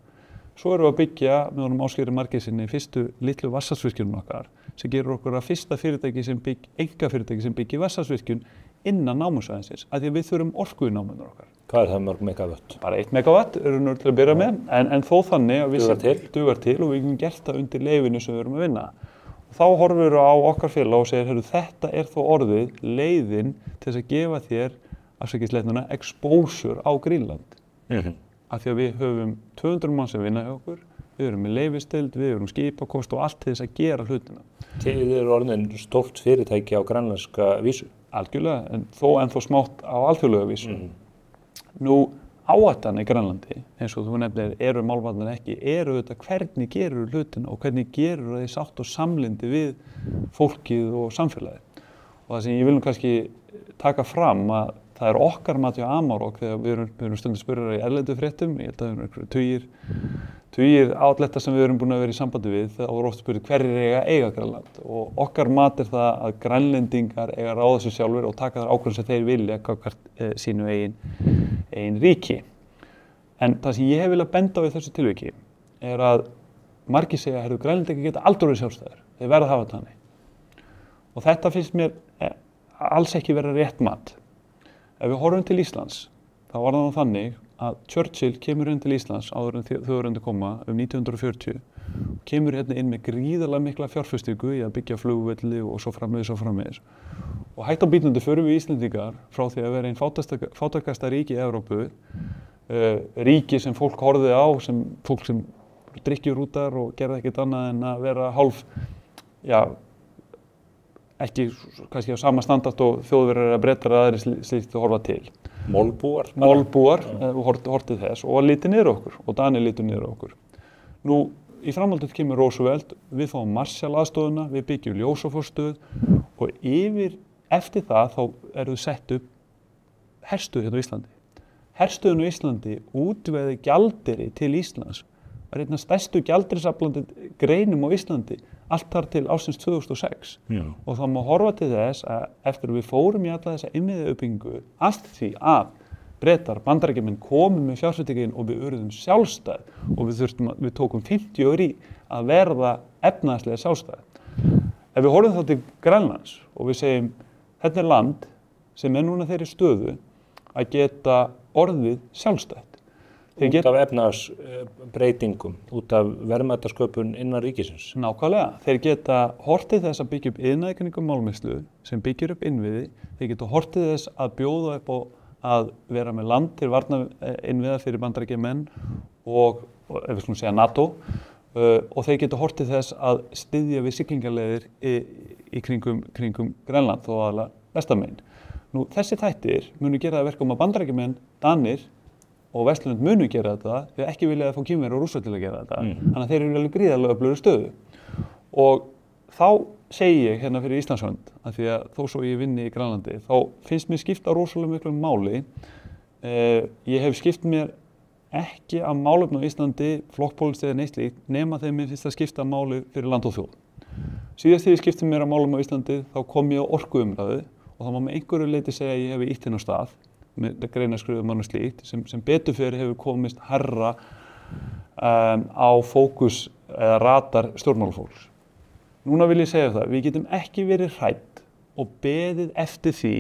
Svo erum við að byggja með honum Ásgeiri Margeirssyni fyrstu litlu vatnsaflsvirkjunum okkar sem gerur okkur að fyrsta einkafyrirtæki sem byggir vatnsaflsvirkjun innan námusvæðinsins, af því að við þurfum orku í námunum okkar. Hvað er það mörg megawatt? Bara 1 megawatt eru nú til að byrja með, en þó þannig að við dugar til og við getum gert það undir leyfinu sem við erum að vinna. Og þá horfum við á okkar félag og segir, þetta er þó orðið leiðin til þess að gefa þér, afsakisleitnuna, exposure á Grænland. Af því að við höfum 200 mann sem vinna hjá okkur, við erum með leyfisdeild, við erum skipakost og allt til þess að gera hlutina. Þið eru orðin stórt fyrirtæki á grænlenska vísu? Algjörlega, en þó smátt á alþjóðlega vísu. Nú, áhættan í Grænlandi, eins og þú nefnir, eru málvarnir ekki, eru þetta hvernig gerur hlutina og hvernig gerur það í sátt og samlyndi við fólkið og samfélagið. Og það sem ég vil kannski taka fram að það er okkar mat hjá Amarok þegar við erum stundum spurðar í erlendu fréttum, ég held að það eru tugir átletta sem við erum búin að vera í sambandi við, þá voru oft spurðið hverjir eiga Grænland og okkar mat er það að grænlendingar eiga að ráða sig sjálfur og taka þær ákvörðun sem þeir vilja gagnvart sínu eigin ríki. En það sem ég hef viljað benda á í þessu tilviki er að margir segja að grænlendingar geta aldrei verið sjálfstæðir, þeir verða að hafa þannig. Og þetta finnst mér alls ekki vera rétt mat. Ef við horfum til Íslands, þá var það þannig að Churchill kemur inn til Íslands áður en þjóðurindi koma 1940 og kemur hérna inn með gríðarlega mikla fjárfestingu í að byggja flugvelli og svo framvegis. Og hægt á bítandi förum við Íslendingar frá því að vera einn fátækasta ríki í Evrópu, ríki sem fólk horfði á, fólk sem drykkjurútar og gerði ekkert annað en að vera ekki kannski á sama standart og Þjóðverjar eða Bretar eða aðrir slíkt að horfa til. Málbúar? Málbúar, hortið þess og lítið niður okkur og Danir lítur niður okkur. Nú, í framhaldið kemur Roosevelt, við fáum Marshall-aðstoðina, við byggjum Ljósafossstöð og eftir það þá eru þau sett upp herstöð hérna á Íslandi. Herstöðin á Íslandi útveði gjaldeyri til Íslands, var einn af stærstu gjaldeyrisaflandi greinum á Íslandi allt þar til ársins 2006. Já. Og þá má horfa til þess að eftir við fórum í alla þessa innviðauppbyggingu allt því að Bretar, Bandaríkjamenn komu með fjárfestingin og við urðum sjálfstæð og við tókum 50 ár í að verða efnahagslega sjálfstæð. Ef við horfum þá til Grænlands og við segjum þetta er land sem er núna þeirri stöðu að geta orðið sjálfstætt. Út af efnahagsbreytingum, út af verðmætasköpun innan ríkisins. Nákvæmlega. Þeir geta hortið þess að byggja upp iðnaðarkenningu málmneyslu sem byggir upp innviði. Þeir geta hortið þess að bjóða upp á að vera með land til varna innviða fyrir Bandaríkjamenn og ef við skulum segja NATO og þeir geta hortið þess að styðja við siglingaleiðir í kringum Grænland þó aðalega vestamegin. Nú þessi þættir munu gera það verkum að Bandaríkjamenn, Danir og Vesturlönd munu gera þetta því að ekki vilja að fá Kínverjar og Rússa til að gera þetta. Þannig að þeir eru alveg gríðarlega öflugri stöðu. Og þá segi ég hérna fyrir Íslands hönd, að því að þó svo ég vinni í Grænlandi, þá finnst mér skipta rosalega miklu máli. Ég hef skipt mér ekki að málefni á Íslandi, flokkpólitík eða neitt slíkt, nema þegar mér finnst að skipta máli fyrir land og þjóð. Síðast þegar ég skipti mér að málefni á Íslandi, þá kom ég á orkuumræðu og þá má með einhverju leyti segja að ég hef ítt inn á stað með greinaskrifum og slíkt sem betur fyrir hefur komist herra á fókus eða radar stjórnmálafólks. Núna vil ég segja það, við getum ekki verið hrædd og beðið eftir því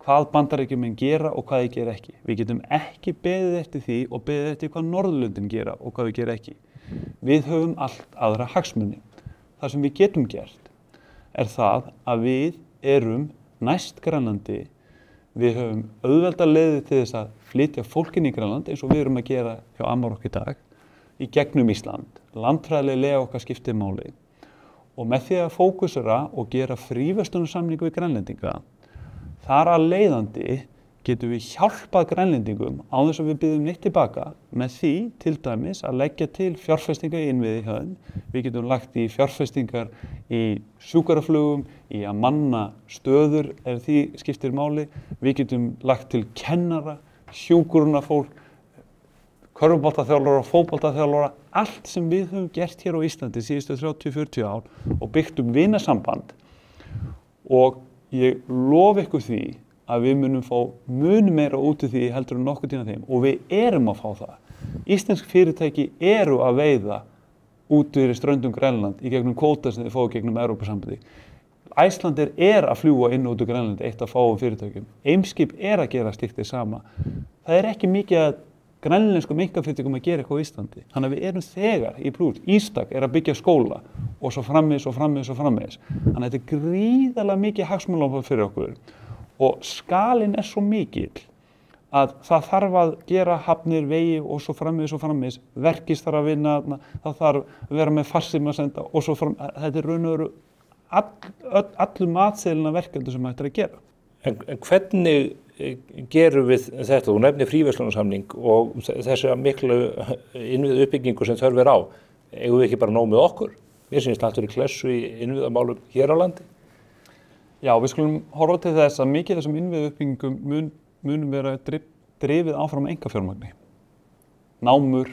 hvað Bandaríkjamenn gera og hvað þeir gera ekki. Við getum ekki beðið eftir því og beðið eftir hvað Norðurlöndin gera og hvað við gera ekki. Við höfum allt aðra hagsmuni. Það sem við getum gert er það að við erum næst Grænlandi. Við höfum auðvelda leiðir til þess að flytja fólkin í Grænland eins og við erum að gera hjá Amarok í dag í gegnum Ísland. Landfræðilega okkar skiptir máli. Og með því að fókusera og gera fríverslunarsamningu við Grænlendinga, þar að leiðandi getum við hjálpað Grænlendingum á þess að við biðjum neitt tilbaka með því til dæmis að leggja til fjárfestingar í innviði hjá þeim. Við getum lagt í fjárfestingar í sjúkraflugum, í að manna stöður ef því skiptir máli. Við getum lagt til kennara, hjúkrunarfólk, körfuboltaþjálfara og fótboltaþjálfara, allt sem við höfum gert hér á Íslandi síðustu 30-40 ár og byggt vinasamband. Og ég lofa ykkur því að við munum fá mun meira út úr því heldur en nokkuð tíma þeim og við erum að fá það. Íslensk fyrirtæki eru að veiða út fyrir ströndum Grænland í gegnum kvóta sem þeir fá gegnum Evrópusambandi. Icelandair er að fljúga inn út úr Grænlandi, eitt af fáum fyrirtækjum. Eimskip er að gera slíkt hið sama. Það er ekki mikið að grænlenskum einkafyrirtækjum að gera eitthvað á Íslandi. Þannig að við erum þegar í plús. Ístak er að byggja skóla og svo framvegis og framvegis og framvegis. Þannig að þetta er gríðarlega mikið hagsmunamál fyrir okkur. Og skalinn er svo mikill að það þarf að gera hafnir, vegi og svo framvegis, verkist þarf að vinna, það þarf að vera með farsíma að senda og svo framvegis. Þetta er raun og veru allur matseðilina verkefni sem hægt er að gera. En hvernig gerum við þetta? Þú nefnir fríverslunarsamning og þessi miklu innviða uppbyggingu sem þörf er á. Eigum við ekki bara nóg með okkur? Mér finnst allt í klessu í innviðamálum hér á landi. Já, við skulum horfa til þess að mikið þessum innviða uppbyggingum munum vera drifið áfram einkafjármagni. Námur,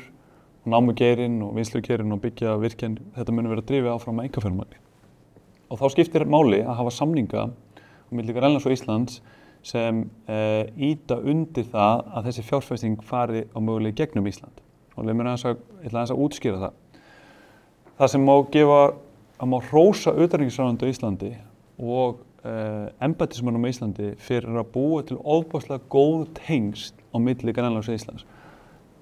námugeirinn og vinnslugeirinn og byggja virkjun, þetta munum vera drifið áfram einkafjármagni. Og þá skiptir máli að hafa samninga milli Grænlands og Íslands sem ýta undir það að þessi fjárfesting fari á mögulega gegnum Ísland. Og ég ætla aðeins að útskýra það. Það sem má hrósa utanríkisráðuneytið á Íslandi og embættismönnum á Íslandi fyrir að búa til ofboðslega góð tengsl á milli Grænlands og Íslands.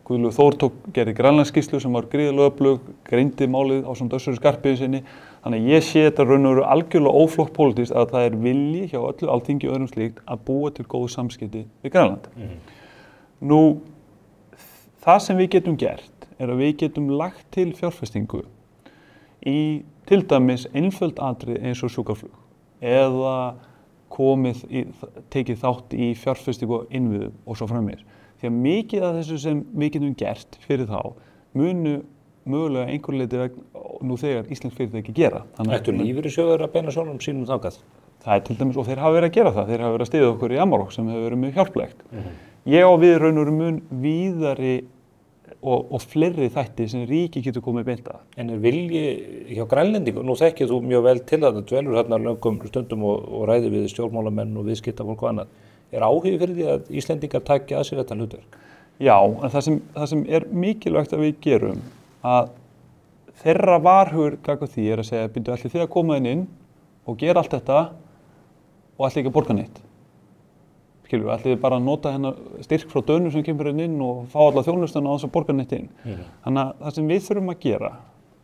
Guðlaugur Þór gerði Grænlandsskýrslu sem var gríðarlega öflug, greindi málið á samt Össuri Skarphéðinssyni. Þannig að ég sé þetta raun og veru algjörlega óflokk pólitískt að það er vilji hjá öllu Alþingi og öðrum slíkt að búa til góð samskipti við Grænland. Nú, það sem við getum gert er að við getum lagt til fjárfestingu í til dæmis einföld atriði eins og sjúkraflug, eða tekið þátt í fjárfestingu og innviðum og svo framvegis. Því að mikið af þessu sem við getum gert fyrir þá munu mögulega einhver leyti nú þegar íslensk fyrirtæki gera. Ættu lífeyrissjóðir að beina sjónum sínum þangað? Það til dæmis, og þeir hafa verið að gera það. Þeir hafa verið að styðja okkur í Amarok sem hefur verið mjög hjálplegt. Ég á við raun og veru mun víðari og fleiri þætti sem ríki getur komið beint að. En vilji hjá Grænlendingum, nú þekkir þú mjög vel til að það dvelur hérna löngum stundum og ræði við stjórnmálamenn og viðskiptafólk og annað. Áhugi fyrir því að Íslendingar taki að sér þetta hlutverk? Já, en það sem er mikilvægt að við gerum að þeirra varhugur gagnvart því að segja, byrju allir þið að koma inn og gera allt þetta og allir ekki að borga neitt. Skilur við, allir bara að nota hennar styrk frá Dönum sem kemur inn og fá alla þjónustuna á þess að borga neitt inn. Þannig að það sem við þurfum að gera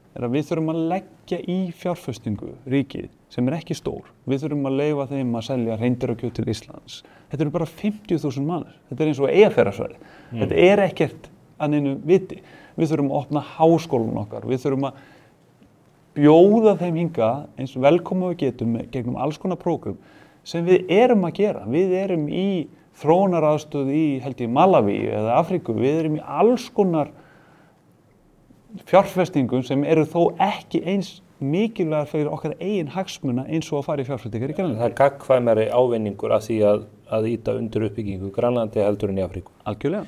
er að við þurfum að leggja í fjárfestingu ríkið sem ekki stór. Við þurfum að leyfa þeim að selja hreindýrakjöt til Íslands. Þetta eru bara 50.000 manns. Þetta eins og Eyjafjarðarsvæði. Þetta ekkert að neinu viti. Við þurfum að opna háskólan okkar. Við þurfum að bjóða þeim hingað eins velkomin við getum gegnum alls konar prógram sem við erum að gera. Við erum í þróunaraðstöð í, held ég, Malaví eða Afríku. Við erum í alls konar fjárfestingum sem eru þó ekki eins mikilvægar fyrir okkar eigin hagsmuna eins og að fara í fjárfestingar í Grænlandi. Það gagnkvæmari ávinningur af því að ýta undir uppbyggingu Grænlandi heldur en í Afríku. Algjörlega.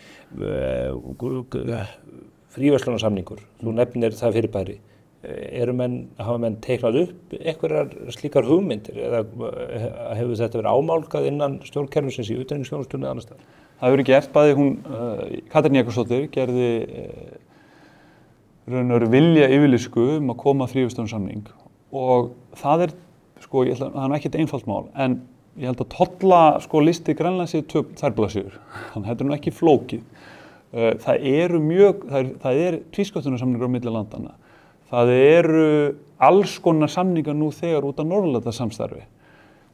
Fríverslunarsamningur, þú nefnir það fyrirbæri. Hafa menn teiknað upp einhverjar slíkar hugmyndir eða hefur þetta verið ámálgað innan stjórnkerfisins í utanríkisþjónustunni eða annars staðar? Það hefur verið gert, bæði Katrín Jakobsdóttir gerði raun og veru vilja yfirlýsingu að koma að fríverslunarsamning og það það er ekkert einfalt mál en ég held að listi Grænlands í 2 blaðsíður, þannig að þetta er ekki flókið. Það er tvísköttunarsamningur á milli landanna. Það eru alls konar samningar nú þegar út af Norðurlandasamstarfi.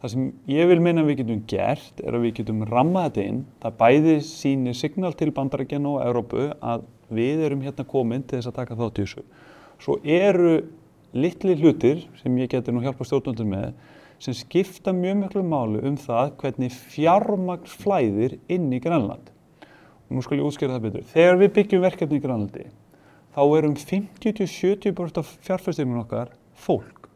Það sem ég vil meina við getum gert er að við getum rammað þetta inn. Það bæði sýnir signal til Bandaríkjanna og Evrópu að við erum hérna komin til þess að taka þátt í þessu. Svo eru litli hlutir sem ég geti nú hjálpað stjórnvöldum með sem skipta mjög miklu máli það hvernig fjármagn flæðir inn í Grænland. Nú skal ég útskýra það betur. Þegar við byggjum verkefni í Grænlandi þá 50-70% af fjárfestingunum okkar fólk.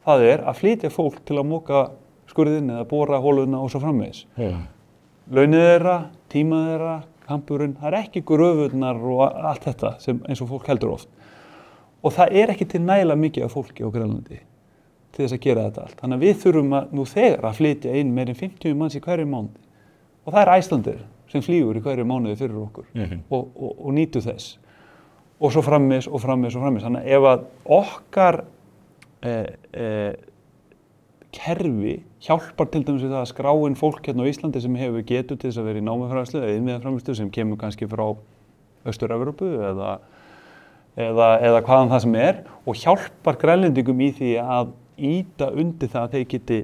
Það að flytja fólk til að moka skurðinn eða bora hóluna og svo framvegis. Launið þeirra, tíma þeirra, kampurinn, það ekki gröfurnar og allt þetta sem eins og fólk heldur oft. Og það ekki til nægilega mikið af fólki á Grænlandi til þess að gera þetta allt. Þannig að við þurfum nú þegar að flytja inn meir en 50 manns í hverju mánuði. Og það Icelandair sem flýgur í hverju mánuði fyrir okkur og nýtu þess. Og svo framvegis og framvegis og framvegis. Þannig að ef að okkar kerfi hjálpar til dæmis við það að skrá inn fólk hérna á Íslandi sem hefur getu til þess að vera í námafræðslu eða innviðaframleiðslu sem kemur kannski frá Austur-Evrópu eða hvaðan það sem og hjálpar Grænlendingum í því að ýta undir það að þeir geti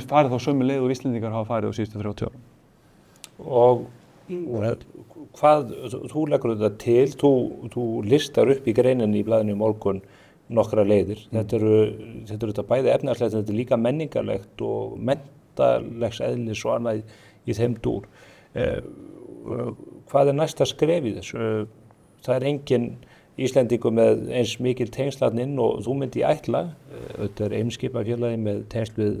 farið þá sömu leið og Íslendingar hafa farið á síðustu 30 árum. Og hvað, þú leggur þetta til, þú listar upp í greininni í blaðinu í morgun nokkra leiðir. Þetta eru þetta bæði efnahagslegt, þetta líka menningarlegt og menntalegs eðlis og annað í þeim dúr. Hvað næsta skref í þessu? Það engin Íslendingur með eins mikil tengslarn inn og þú myndi ætla. Þetta Eimskipafélagi með tengsl við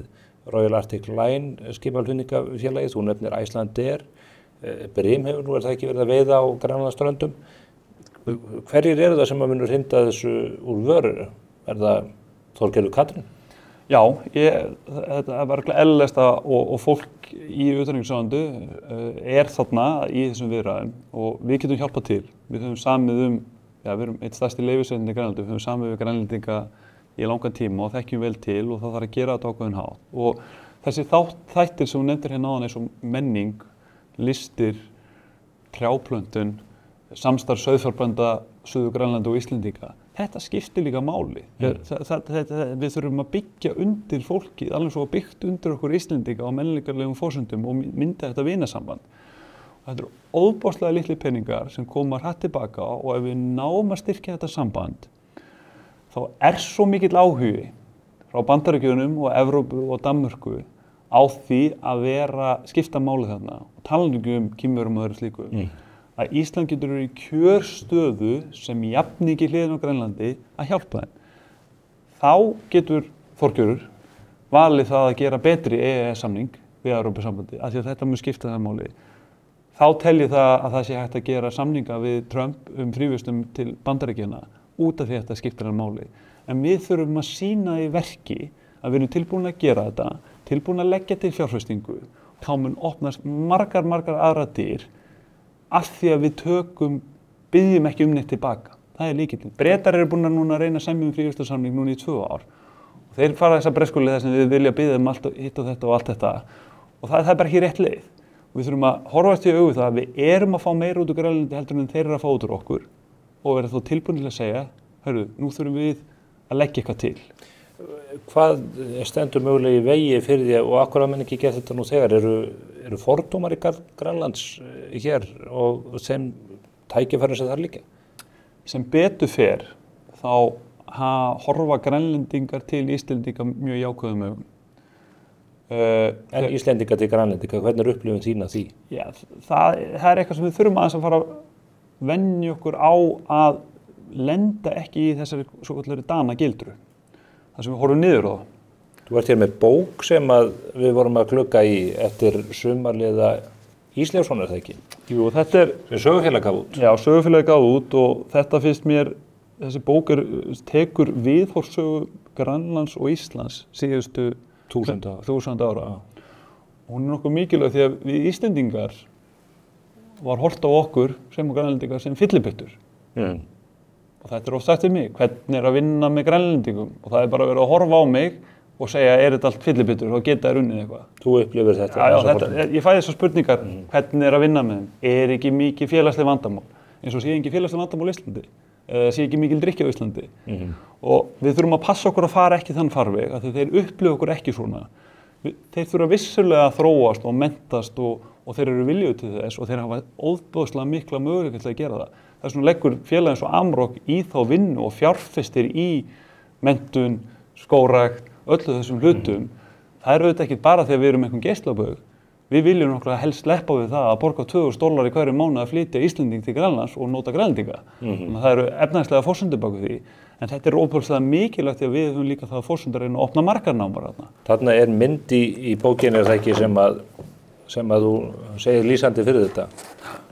Royal Arctic Line skipaflutningafélagið, þú nefnir Icelandair, Brim hefur nú það ekki verið að veiða á Grænlandsströndum. Hverjir eru það sem að munur hrinda þessu úr vöru? Það Þorgerður Katrín? Já, þetta var eðlilegasta og fólk í utanríkisráðuneytinu þarna í þessum viðræðum og við getum hjálpað til. Við höfum samið við erum eitt stærsti leyfisveitandi í Grænlandi, við höfum samið við Grænlendinga í langan tíma og þekkjum vel til og það þarf að gera þetta ákveðinn hátt. Og þessi þættir sem hún nefndir hérna áðan eins og menning, listir, trjáplöntun, samstarf sauðfjárbænda Suður-Grænlandi og Íslendinga. Þetta skiptir líka máli. Við þurfum að byggja undir fólkið, alveg svo að byggt undir okkur Íslendinga á menningarlegum forsendum og mynda þetta vinasamband. Þetta eru óbáslega litli peningar sem koma hratt tilbaka og ef við náum að styrkja þetta samband þá svo mikill áhugi frá Bandaríkjunum og Evrópu og Danmörku á því að skipta máli þarna og talandi Kínverjum og öðru slíku að Ísland getur verið í kjörstöðu sem jafningi hliðin á Grænlandi að hjálpa þeim. Þá getur Þorgerður valið það að gera betri EES-samning við Evrópusambandið af því að þetta mun skipta það máli. Þá tel ég að það sé hægt að gera samninga við Trump fríverslun til Bandaríkjanna út af því að þetta skiptir það máli. En við þurfum að sýna í verki að við erum tilbúin að gera þetta, tilbúin að leggja til fjárfestingu. Þá mun opnast margar aðra dyr af því að við byggjum ekki neitt tilbaka. Það lykillinn. Bretar eru búin að núna reyna að semja fríverslunarsamning núna í 2 ár. Og þeir fara þessa breskuleið sem við vilja biðja allt hitt og allt þetta. Og það bara ekki rétt leið. Og við þurfum að horfast í augu það að við erum að fá meira út úr Grænlandi heldur en þeir eru að fá út úr okkur og vera þá tilbúin til að segja, hörru, nú þurfum við að leggja eitthvað til. Hvað stendur mögulega í vegi fyrir því og akkur að menn ekki gera þetta nú þegar? Eru fordómar í Grænlands hér og sem tækifærin sem þar líka? Sem betur fer þá horfa Grænlendingar til Íslendinga mjög jákvæðum augum. En Íslendingar til Grænlendinga, hvernig upplifun þín af því? Já, það eitthvað sem við þurfum aðeins að fara að venja okkur á að lenda ekki í þessari svokallari danagildru. Það sem við horfum niður á það. Þú ert hér með bók sem við vorum að glugga í eftir sumarliða Ísleifsson, það ekki? Jú, þetta sem Sögufélagið gaf út. Já, Sögufélagið gaf út og þetta finnst mér, þessi bók tekur viðhorfssögu Grænlands og Íslands síðustu 1000 ára. Hún nokkuð mikilvæg því að við Íslendingar var horft á okkur sem Grænlendingar sem fyllibittur. Og þetta oft sagt við mig, hvernig að vinna með Grænlendingum? Og það bara verið að horfa á mig og segja, þetta allt fyllibittur og geta unnið eitthvað. Þú upplifir þetta? Já, ég fæ þessar spurningar, hvernig að vinna með þeim? Ekki mikið félagsleg vandamál? Eins og sé ekki félagsleg vandamál í Íslandi? Sé ekki mikil drykkja á Íslandi? Og við þurfum að passa okkur að fara ekki þann farveg, af því þeir upplifa okkur ekki svona. Þeir þurfa vissulega að þróast og mentast og þeir eru viljuð til þess og þeir hafa óbúðslega mikla möguleika til að gera það. Það er svona leggur félag eins og Amrock í þá vinnu og fjárfestir í menntun, skógrækt, öllu þessum hlutum. Það er auðvitað ekki bara þegar við erum einhvern geislabaug. Við viljum náttúrulega helst sleppa við það að borga $2.000 í hverju mánuð að flytja Íslending til Grænlands og nota Grænlendinga. Þannig að það eru efnahagslega forsendur bak við því. En þetta er óbúðslega mikilvægt því að við höfum líka það forsendur að opna margar námar þarna. Þarna er mynd í bókinni, er það ekki, sem að þú segir lýsandi fyrir þetta.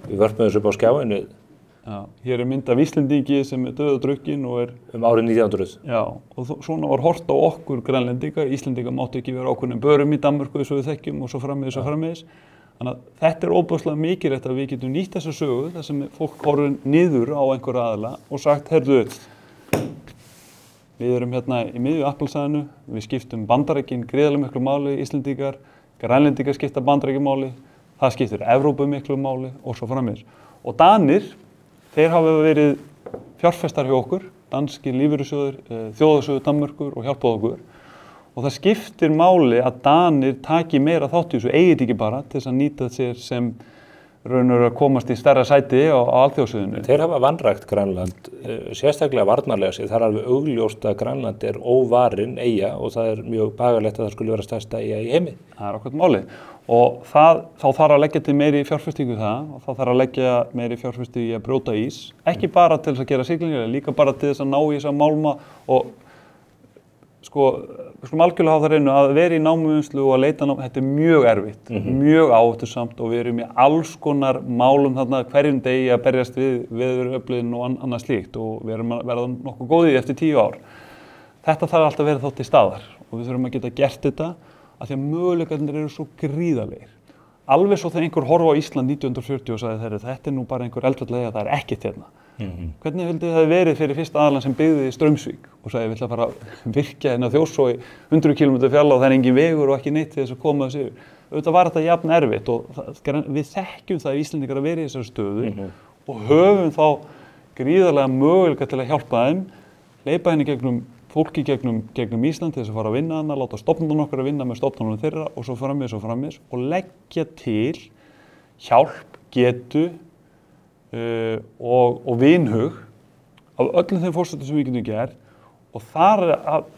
Við vörpum þessu upp á skjáinu. Já, hér er mynd af Íslendingi sem er döð og drukkin og er árið 1900. Já, og svona var horft á okkur Grænlendinga. Íslendinga máttu ekki vera ákveðnum börum í Danmörku eins og við þekkjum og svo framvegis. Þannig að þetta er óbúðslega mikilvægt að við getum nýtt þessa sögu þar sem fólk horfir niður á einhverja aðila og sagt, heyrðu, við erum hérna í miðju Atlantshafinu, við skiptum Bandaríkin gríðarlega miklu máli, Íslendingar, Grænlendingar skipta Bandaríkin máli, það skiptir Evrópu miklu máli og svo framvegis. Og Danir, þeir hafa verið fjárfestar hjá okkur, danski lífeyrissjóðir, þjóðarsjóður Danmörkur og hjálpað okkur. Og það skiptir máli að Danir taki meira þátt í þessu, eigið ekki bara til þess að nýta sér sem raunur að komast í stærra sæti á alþjóðsviðinu. Þeir hafa vanrækt Grænland, sérstaklega varnarlega sér. Það er alveg augljóst að Grænland er óvarin eyja og það er mjög bagalegt að það skulle vera stærsta eyja í heimi. Það er okkur máli. Og þá þarf að leggja til meiri fjárfestingu það og þá þarf að leggja meiri fjárfestingu í að brjóta ís. Ekki bara til þess að gera siglingar, líka bara til þess að ná í þess að málma og við skulum algjörlega hafa það reynu að vera í námuvinnslu og að leita námu, þetta er mjög erfitt, mjög áhættusamt og við erum í alls konar málum þarna hverjum degi að berjast við veðuröflin og annað slíkt og við erum að verða nokkuð góðið eftir 10 ár. Þetta þarf alltaf að vera þá til staðar og við þurfum að geta gert þetta af því að möguleikarnir eru svo gríðarlegir. Alveg svo þegar einhver horfa á Ísland 1940 og sagði þetta er nú bara einhver eldfjallega, það er ekkert hérna. Hvernig vildi það verið fyrir fyrsta aðalann sem byggði Straumsvík og sagði við ætla að fara að virkja hérna Þjórsá í 100 km fjalla og það er engin vegur og ekki neitt til þess að koma þessu yfir. Auðvitað var þetta jafn erfitt og við þekkjum það Íslendingar að vera í þessari stöðu og höfum þá gríðarlega möguleika til að hjálpa þeim, hleypa henni gegnum fólki gegnum Ísland til þess að fara að vinna hana, láta stofnunum okkar að vinna með stofnunum þeirra og svo framvegis og leggja til hjálp, getu og vinhug af öllum þeim forsendum sem við getum gert Og þar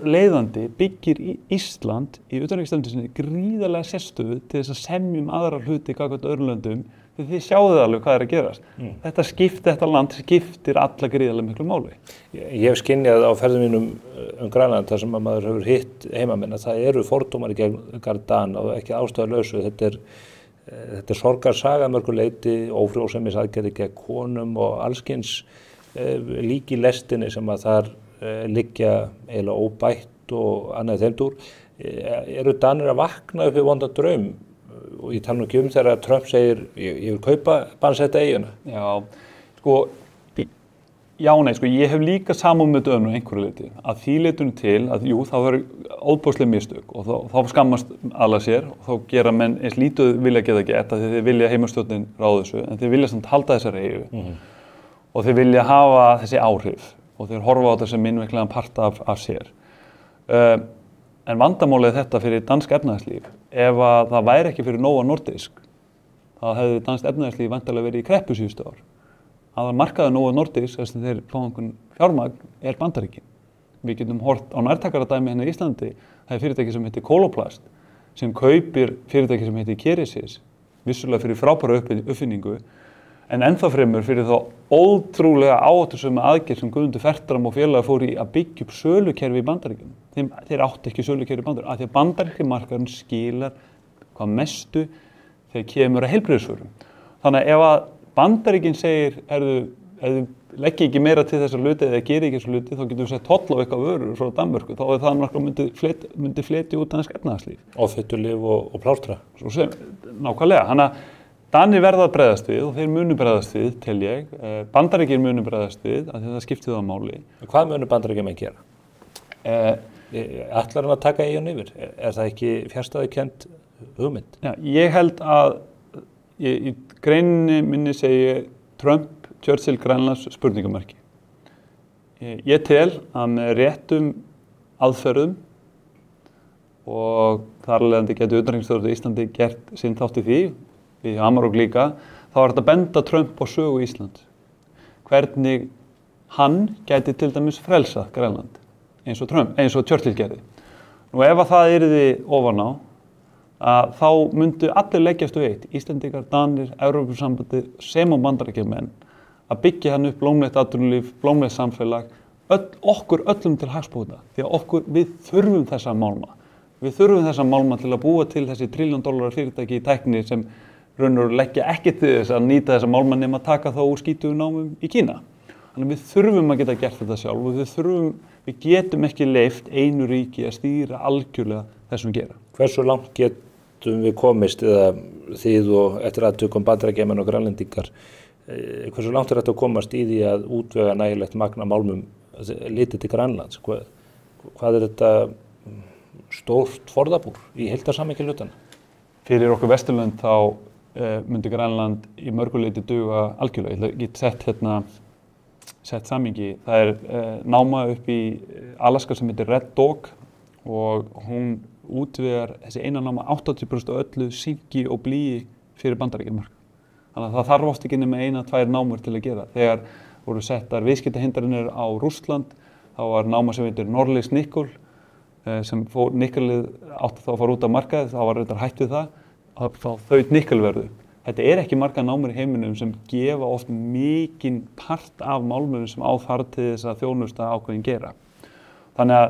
leiðandi byggir Ísland í utanríkisstefnu sinni gríðarlega sérstöðu til þess að semja aðra hluti gagnvart öðrum löndum því þið sjáðu alveg hvað að gerast. Þetta land skiptir alla gríðarlega miklu máli. Ég hef skynjað á ferðum mínum Grænland þar sem að maður hefur hitt heimamenn að það eru fordómar í gegn Dana og ekki ástæðulausu. Þetta er sorgarsaga að mörgu leyti, ófrjósemisaðgerðir gegn konum og allskyns lík í lestinni sem að þar liggja eiginlega óbætt og annað þeimdur. Eru Danir að vakna upp við vonda draum? Og ég tala nú ekki þegar Trump segir ég vil kaupa bannsetta eyjuna. Já, ég hef líka samúð með Dönum einhverju leyti. Að því leytinu til að jú, það verður óbúslega mistök og þá skammast alla sér og þá gera menn eins lítið vilja geta gert að þið vilja heimastjórnin ráða þessu en þið vilja samt halda þessari eyju og þið vilja hafa þessi áhrif og þeir horfa á þetta sem innveiklegan part af sér. En vandamálið þetta fyrir dansk efnahagslíf, ef að það væri ekki fyrir Novo Nordisk, þá hefði dansk efnahagslíf væntanlega verið í kreppu síðustu ár. Aðalmarkaður Novo Nordisk, þess að þeir fá einhvern fjármagn, er Bandaríkin. Við getum hort á nærtakaradæmi hérna í Íslandi, það er fyrirtæki sem heitir Coloplast, sem kaupir fyrirtæki sem heitir Kerecis, vissulega fyrir frábæra uppfinningu, en ennþá fremur fyrir þá ótrúlega áhættusömu aðgerð sem Guðmundur Fertram og félagar fóru í að byggja upp sölukerfi í Bandaríkjunum. Þeir áttu ekki sölukerfi í Bandaríkjunum, af því að bandaríski markaðurinn skilar hvað mestu þegar kemur að heilbrigðisvörum. Þannig að ef að Bandaríkin segir, ef þið leggja ekki meira til þessa hluti eða gera ekki þessa hluti, þá getum við sett toll á eitthvað vörur frá Danmörku, þá er það markað myndi fletja út dansk efnahagslíf. Offitulyf og plástra. Nákvæmlega. Danir verða að bregðast við og þeir munu bregðast við, tel ég. Bandaríkir munu bregðast við, af því að það skiptir það máli. Hvað munu Bandaríkjamenn gera? Ætlar hann að taka eyjuna yfir? Er það ekki fjarstæðukennd hugmynd? Já, ég held að í greininni minni segi Trump, Churchill, Grænlands spurningamerki. Ég tel að með réttum aðferðum og þar af leiðandi getur utanríkisstjórn Íslandi gert sinn þátt í því, við hjá Amarok líka, þá er þetta að benda Trump á sögu Ísland. Hvernig hann gæti til dæmis frelsað Grænland, eins og Churchill gerði. Nú ef að það yrði ofan á, þá myndu allir leggjast eitt, Íslendingar, Danir, Evrópusambandið sem og Bandaríkjamenn, að byggja hann upp blómlegt atvinnulíf, blómlegt samfélag, okkur öllum til hagsbóta, því að við þurfum þessa málma. Við þurfum þessa málma til að búa til þessi $1 trillion fyrirtæki í tækni sem raunur leggja ekki til þess að nýta þessa málma nema að taka þá úr skítugu námum í Kína. Þannig við þurfum að geta gert þetta sjálf og við getum ekki leyft einu ríki að stýra algjörlega þessum gera. Hversu langt getum við komist eða þið og eftir atvikum Bandaríkjamenn og grænlendingar, hversu langt er þetta að komast í því að útvega nægilegt magna málmum litið til Grænlands? Hvað er þetta stórt forðabúr í heildarsamhengi hlutanna? Fyrir okkur Vesturlönd þá myndi Grænland í mörgu leyti duga algjörlega. Ég get sett samhengi. Það er náma upp í Alaska sem heitir Red Dog og hún útvegar þessi eina náma 80% af öllu sinki og blýi fyrir Bandaríkjamörk. Þannig að það þarf oft ekki nema 1-2 námur til að gera. Þegar voru settar viðskiptahindranir á Rússland, þá var náma sem heitir Norilsk Nickel sem nikkelið átti þá að fara út af markaðið, þá var reyndar hætt við það, að þá þaut nikkelverðu. Þetta er ekki margar námur í heiminum sem gefa oft mikinn part af málmunum sem á þarf til þess að þjónusta ákveðin gera. Þannig að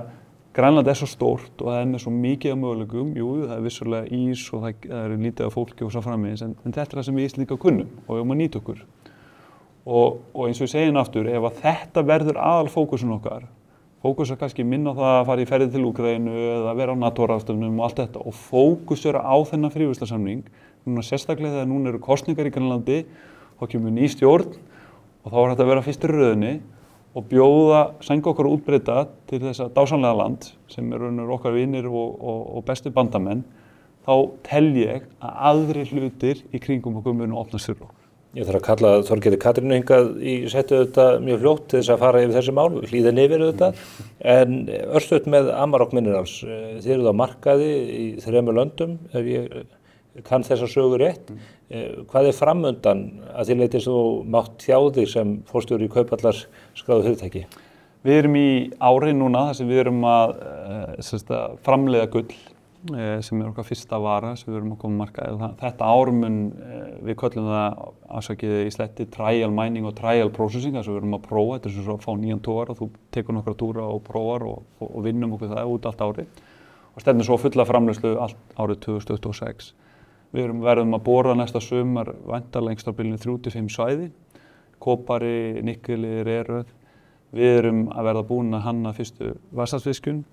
Grænland er svo stórt og það er með svo mikið af möguleikum, jú, það er vissulega ís og það er lítið af fólki og svo framvegis, en þetta er það sem við Íslendingar kunnum og við erum að nýta okkur. Og eins og ég segi aftur, ef að þetta verður aðalfókusun okkar, fókusar kannski minna á það að fara í ferðir til Úkraínu eða vera á NATO-ráðstöfunum og allt þetta og fókusera á þennan fríverslunarsamning, núna sérstaklega þegar núna eru kosningar í Grænlandi, þá kemur ný stjórn og þá er þetta að vera fyrstur í röðinni og bjóða, sænga okkar útbreyta til þessa dásamlega land sem eru okkar vinir og bestu bandamenn, þá tel ég að aðrir hlutir í kringum okkur munu opnast fyrir okkur. Ég þarf að kalla Þorgerði Katrínu hingað í settu þetta mjög fljótt til þess að fara yfir þessi mál, hlýðin yfir þetta, en örstuðt með Amarok Minerals, þið eruð á markaði í 3 löndum, ef ég kann þessa sögu rétt. Hvað er framundan að þið leitist þú mátt hjá þig sem fórstjóri í Kauphallar skráðu fyrirtæki? Við erum í ári núna þar sem við erum að framleiða gull sem okkar fyrsta vara sem við erum að koma markaði. Þetta ár við köllum það afsakið í sletti trial mining og trial processing, þess að við erum að prófa, þetta er svo að fá nýjan tóra, þú tekur nokkra túra og prófar og vinnum okkur það út allt árið og stefnum svo fulla framleiðslu allt árið 2026. Við verðum að bora næsta sumar væntanlega einhvers staðar á bilinu 3-5 svæði, kopari, nikkeli, reröð. Við erum að verða búin að hanna fyrstu vatnsaflsvirkjun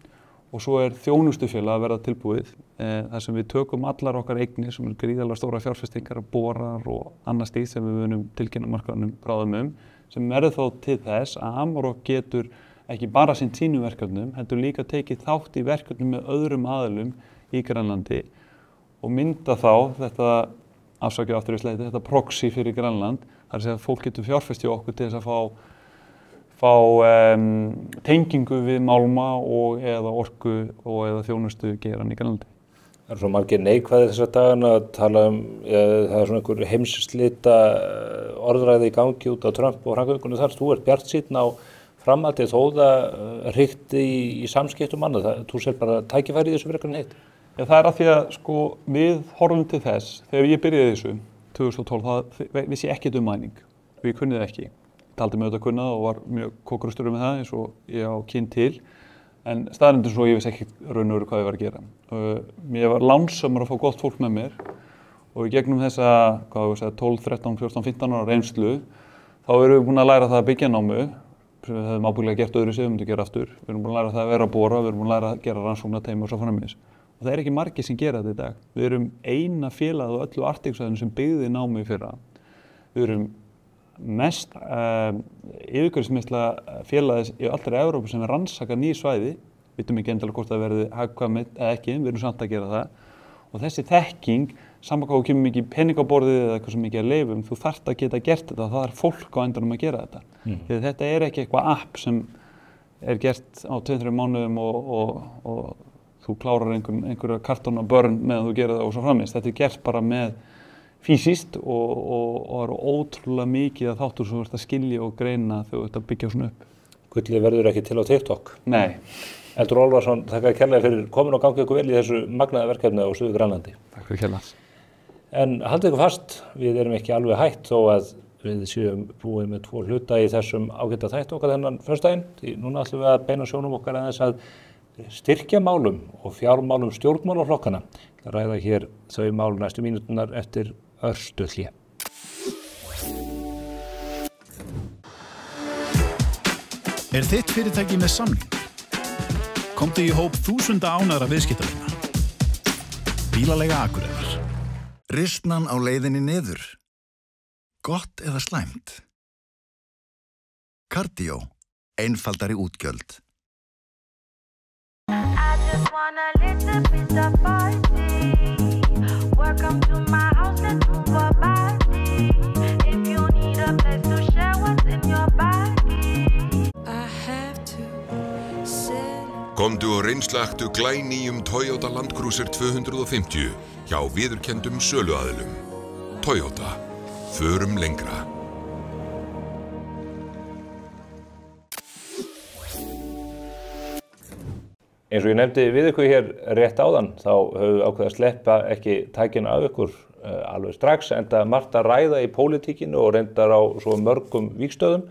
og svo þjónustufélag að verða tilbúið þar sem við tökum allar okkar eignir sem gríðarlega stóra fjárfestingar, borar og annað slíkt sem við munum tilkynna markaðnum bráðum sem þó til þess að Amarok getur ekki bara sinnt sínum verkefnum, heldur líka tekið þátt í verkefnum með öðrum aðilum í Grænlandi og mynda þá þetta, afsakið aftur í sleiti, þetta proxy fyrir Grænland, þar að segja að fólk getur fjárfest í okkur til þess að fá tengingu við málma eða orku eða þjónustu geirann í Grænlandi. Það svo margir neikvæðir þessa dagana að tala það svona einhver heimsslita orðræði í gangi út á Trump og framgöngunni þar. Þú bjartsýnn á framhaldið þó það hrikti í samskiptum annað. Þú sér bara tækifæri í þessu frekar en hitt. Já, það að því að við horfum til þess, þegar ég byrjaði þessu 2012, það vissi ég ekkert mæning og ég kunni það ekki. Taldi mig auðvitað að kunna og var mjög kókrustur með það eins og ég á kyn til. En staðreyndin svo ég vissi ekki raun og veru hvað ég var að gera. Mér var lánsamur að fá gott fólk með mér og í gegnum þessa 12, 13, 14, 15 ára reynslu þá erum við búin að læra það að byggja námu. Við hefum ábyggilega gert öðru sig, við myndum gera aftur. Við erum búin að læra það að vera að bora, við erum búin að læra að gera rannsóknarteymi og svo framvegis. Og það ekki margir sem gera þetta í dag. Við erum eina félagið á öllu Arctic-svæðinu sem byggði námu í fyrra. Við erum mest yfirgripsmikla félagið í allri Evrópu sem rannsaka ný svæði. Við vitum ekki endilega hvort það verði hagkvæmt eða ekki, við erum samt að gera það. Og þessi þekking, saman hvað kemur mikið pening á borðið eða eitthvað sem mikið að leyfum, þú þarft að geta gert þetta og það fólk á endanum að gera þetta. Því að þetta ekki eitthvað app sem gert á 2-3 mánuðum og þú klárar einhverja kartónabörn meðan þú gerir það og svo framvegis. Þetta gert bara með fysiskt og ótrúlega mikið að þáttur sem þú ert að skilja og greina þegar þú ert að byggja svona upp. Gullið verður ekki til á TikTok. Nei. Eldur Olvarsson, þakka kærlega fyrir komin og gangi ykkur vel í þessu magnaða verkefni á Suður-Grænlandi. Takk fyrir kærlega. En haldið ykkur fast, við erum ekki alveg hætt þó að við séum búið með 2 hluta í þessum ágæta þætti okkar þennan föstudaginn. Því núna ætlum við að beina sjónum okkar aðeins að styrkjamálum og fjármálum stjórnmálaflokkana. Það ræða hér þau mál næstu mínúturnar eftir örstuð hlé. Þitt fyrirtæki með samning? Komdu í hóp 1000 ánægðra viðskiptavina. Bílaleiga Akureyrar. Ristnan á leiðinni niður. Gott eða slæmt? Cardio. Einfaldari útgjöld. Welcome to my house, let's move our body. If you need a place to share what's in your body, I have to say. Komdu og reynslaktu glænýjum Toyota Land Cruiser 250 hjá viðurkenndum söluaðilum. Toyota. Förum lengra. Eins og ég nefndi við ykkur hér rétt áðan, þá höfum við ákveðið að sleppa ekki tækinu af ykkur alveg strax, enda margt að ræða í pólitíkinu og reyndar á svo mörgum vígstöðum.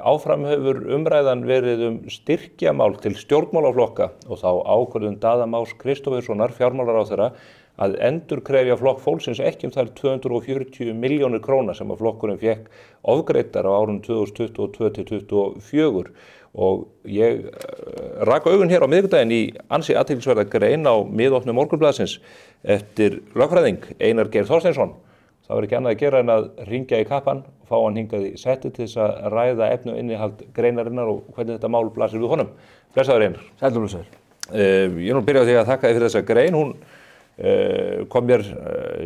Áfram hefur umræðan verið styrkjamál til stjórnmálaflokka og þá ákvörðun Daða Más Kristóferssonar, fjármálaráðherra, að endurkrefja Flokk fólksins ekki þær 240 milljónir króna sem að flokkurinn fékk ofgreiddar á árunum 2022-2024. Og ég rak augun hér á miðvikudaginn í ansi athyglisverða grein á miðopnu Morgunblaðsins eftir lögfræðing Einar Geir Þorsteinsson. Það var ekki annað að gera en að hringja í kappan og fá hann hingað í setti til þess að ræða efni og innihald greinarinnar og hvernig þetta mál blasir við honum. Blessaður Einar. Sælur og sæl. Ég nú byrja á því að þakka þér fyrir þessa grein. Hún kom mér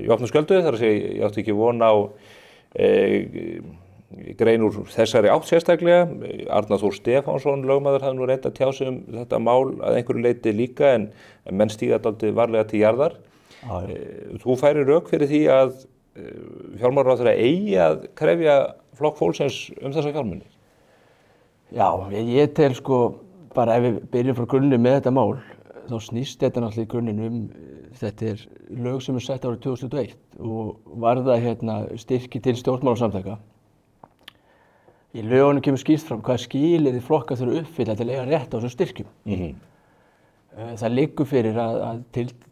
í opnu skjöldu, þar að segja ég átti ekki von á grein úr þessari átt sérstaklega. Arnar Þór Stefánsson, lögmaður, hafði nú reynt að tjá sig þetta mál að einhverju leyti líka en menn stíga dálítið varlega til jarðar. Þú færir rök fyrir því að fjármálaráðherra eigi að krefja Flokk fólksins þessa fjármuni. Já, ég tel sko, bara ef við byrjum frá grunni með þetta mál, þá snýst þetta náttúrulega í grunninn þetta lög sem sett árið 2001 og varða styrki til stjórnmálasamtaka. Í lögunum kemur skýrt fram hvað skilyrði flokkar þurfa að uppfylla til að eiga rétt á þessum styrkjum. Það liggur fyrir að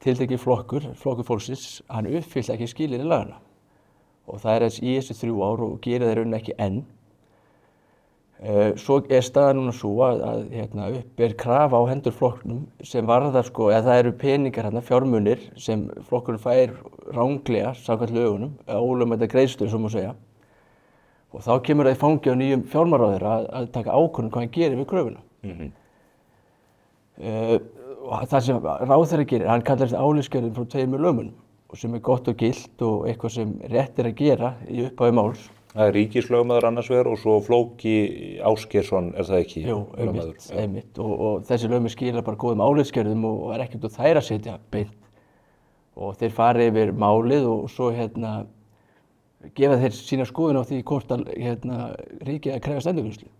tiltekinn flokkur fólksins, hann uppfylla ekki skilyrði laganna. Og það í þessi 3 ár og gera þeir rauninni ekki enn. Svo staðan núna svo að upp krafa á hendur flokknum sem varðar eða það eru peningar fjármunir sem flokkurinn fær ranglega samkvæmt lögunum, ólögmætar greiðslur sem má segja. Og þá kemur það í fangi á nýjum fjármálaráðherra að taka ákvörðun hvað hann gerir við kröfuna. Og það sem ráðherra gerir, hann kallar þetta álitsgerðin frá 2 lögmönnum og sem gott og gilt og eitthvað sem rétt að gera í upphafi máls. Það ríkislögmaður annars vegar og svo Flóki Ásgeirsson, það ekki? Jú, einmitt. Og þessi lögmenn skila bara góðum álitsgerðum og ekkert úr þær að setja beint. Og þeir fara yfir málið og svo gefa þeir sína skoðun á því hvort ríkið að krefjast endurgreiðslu.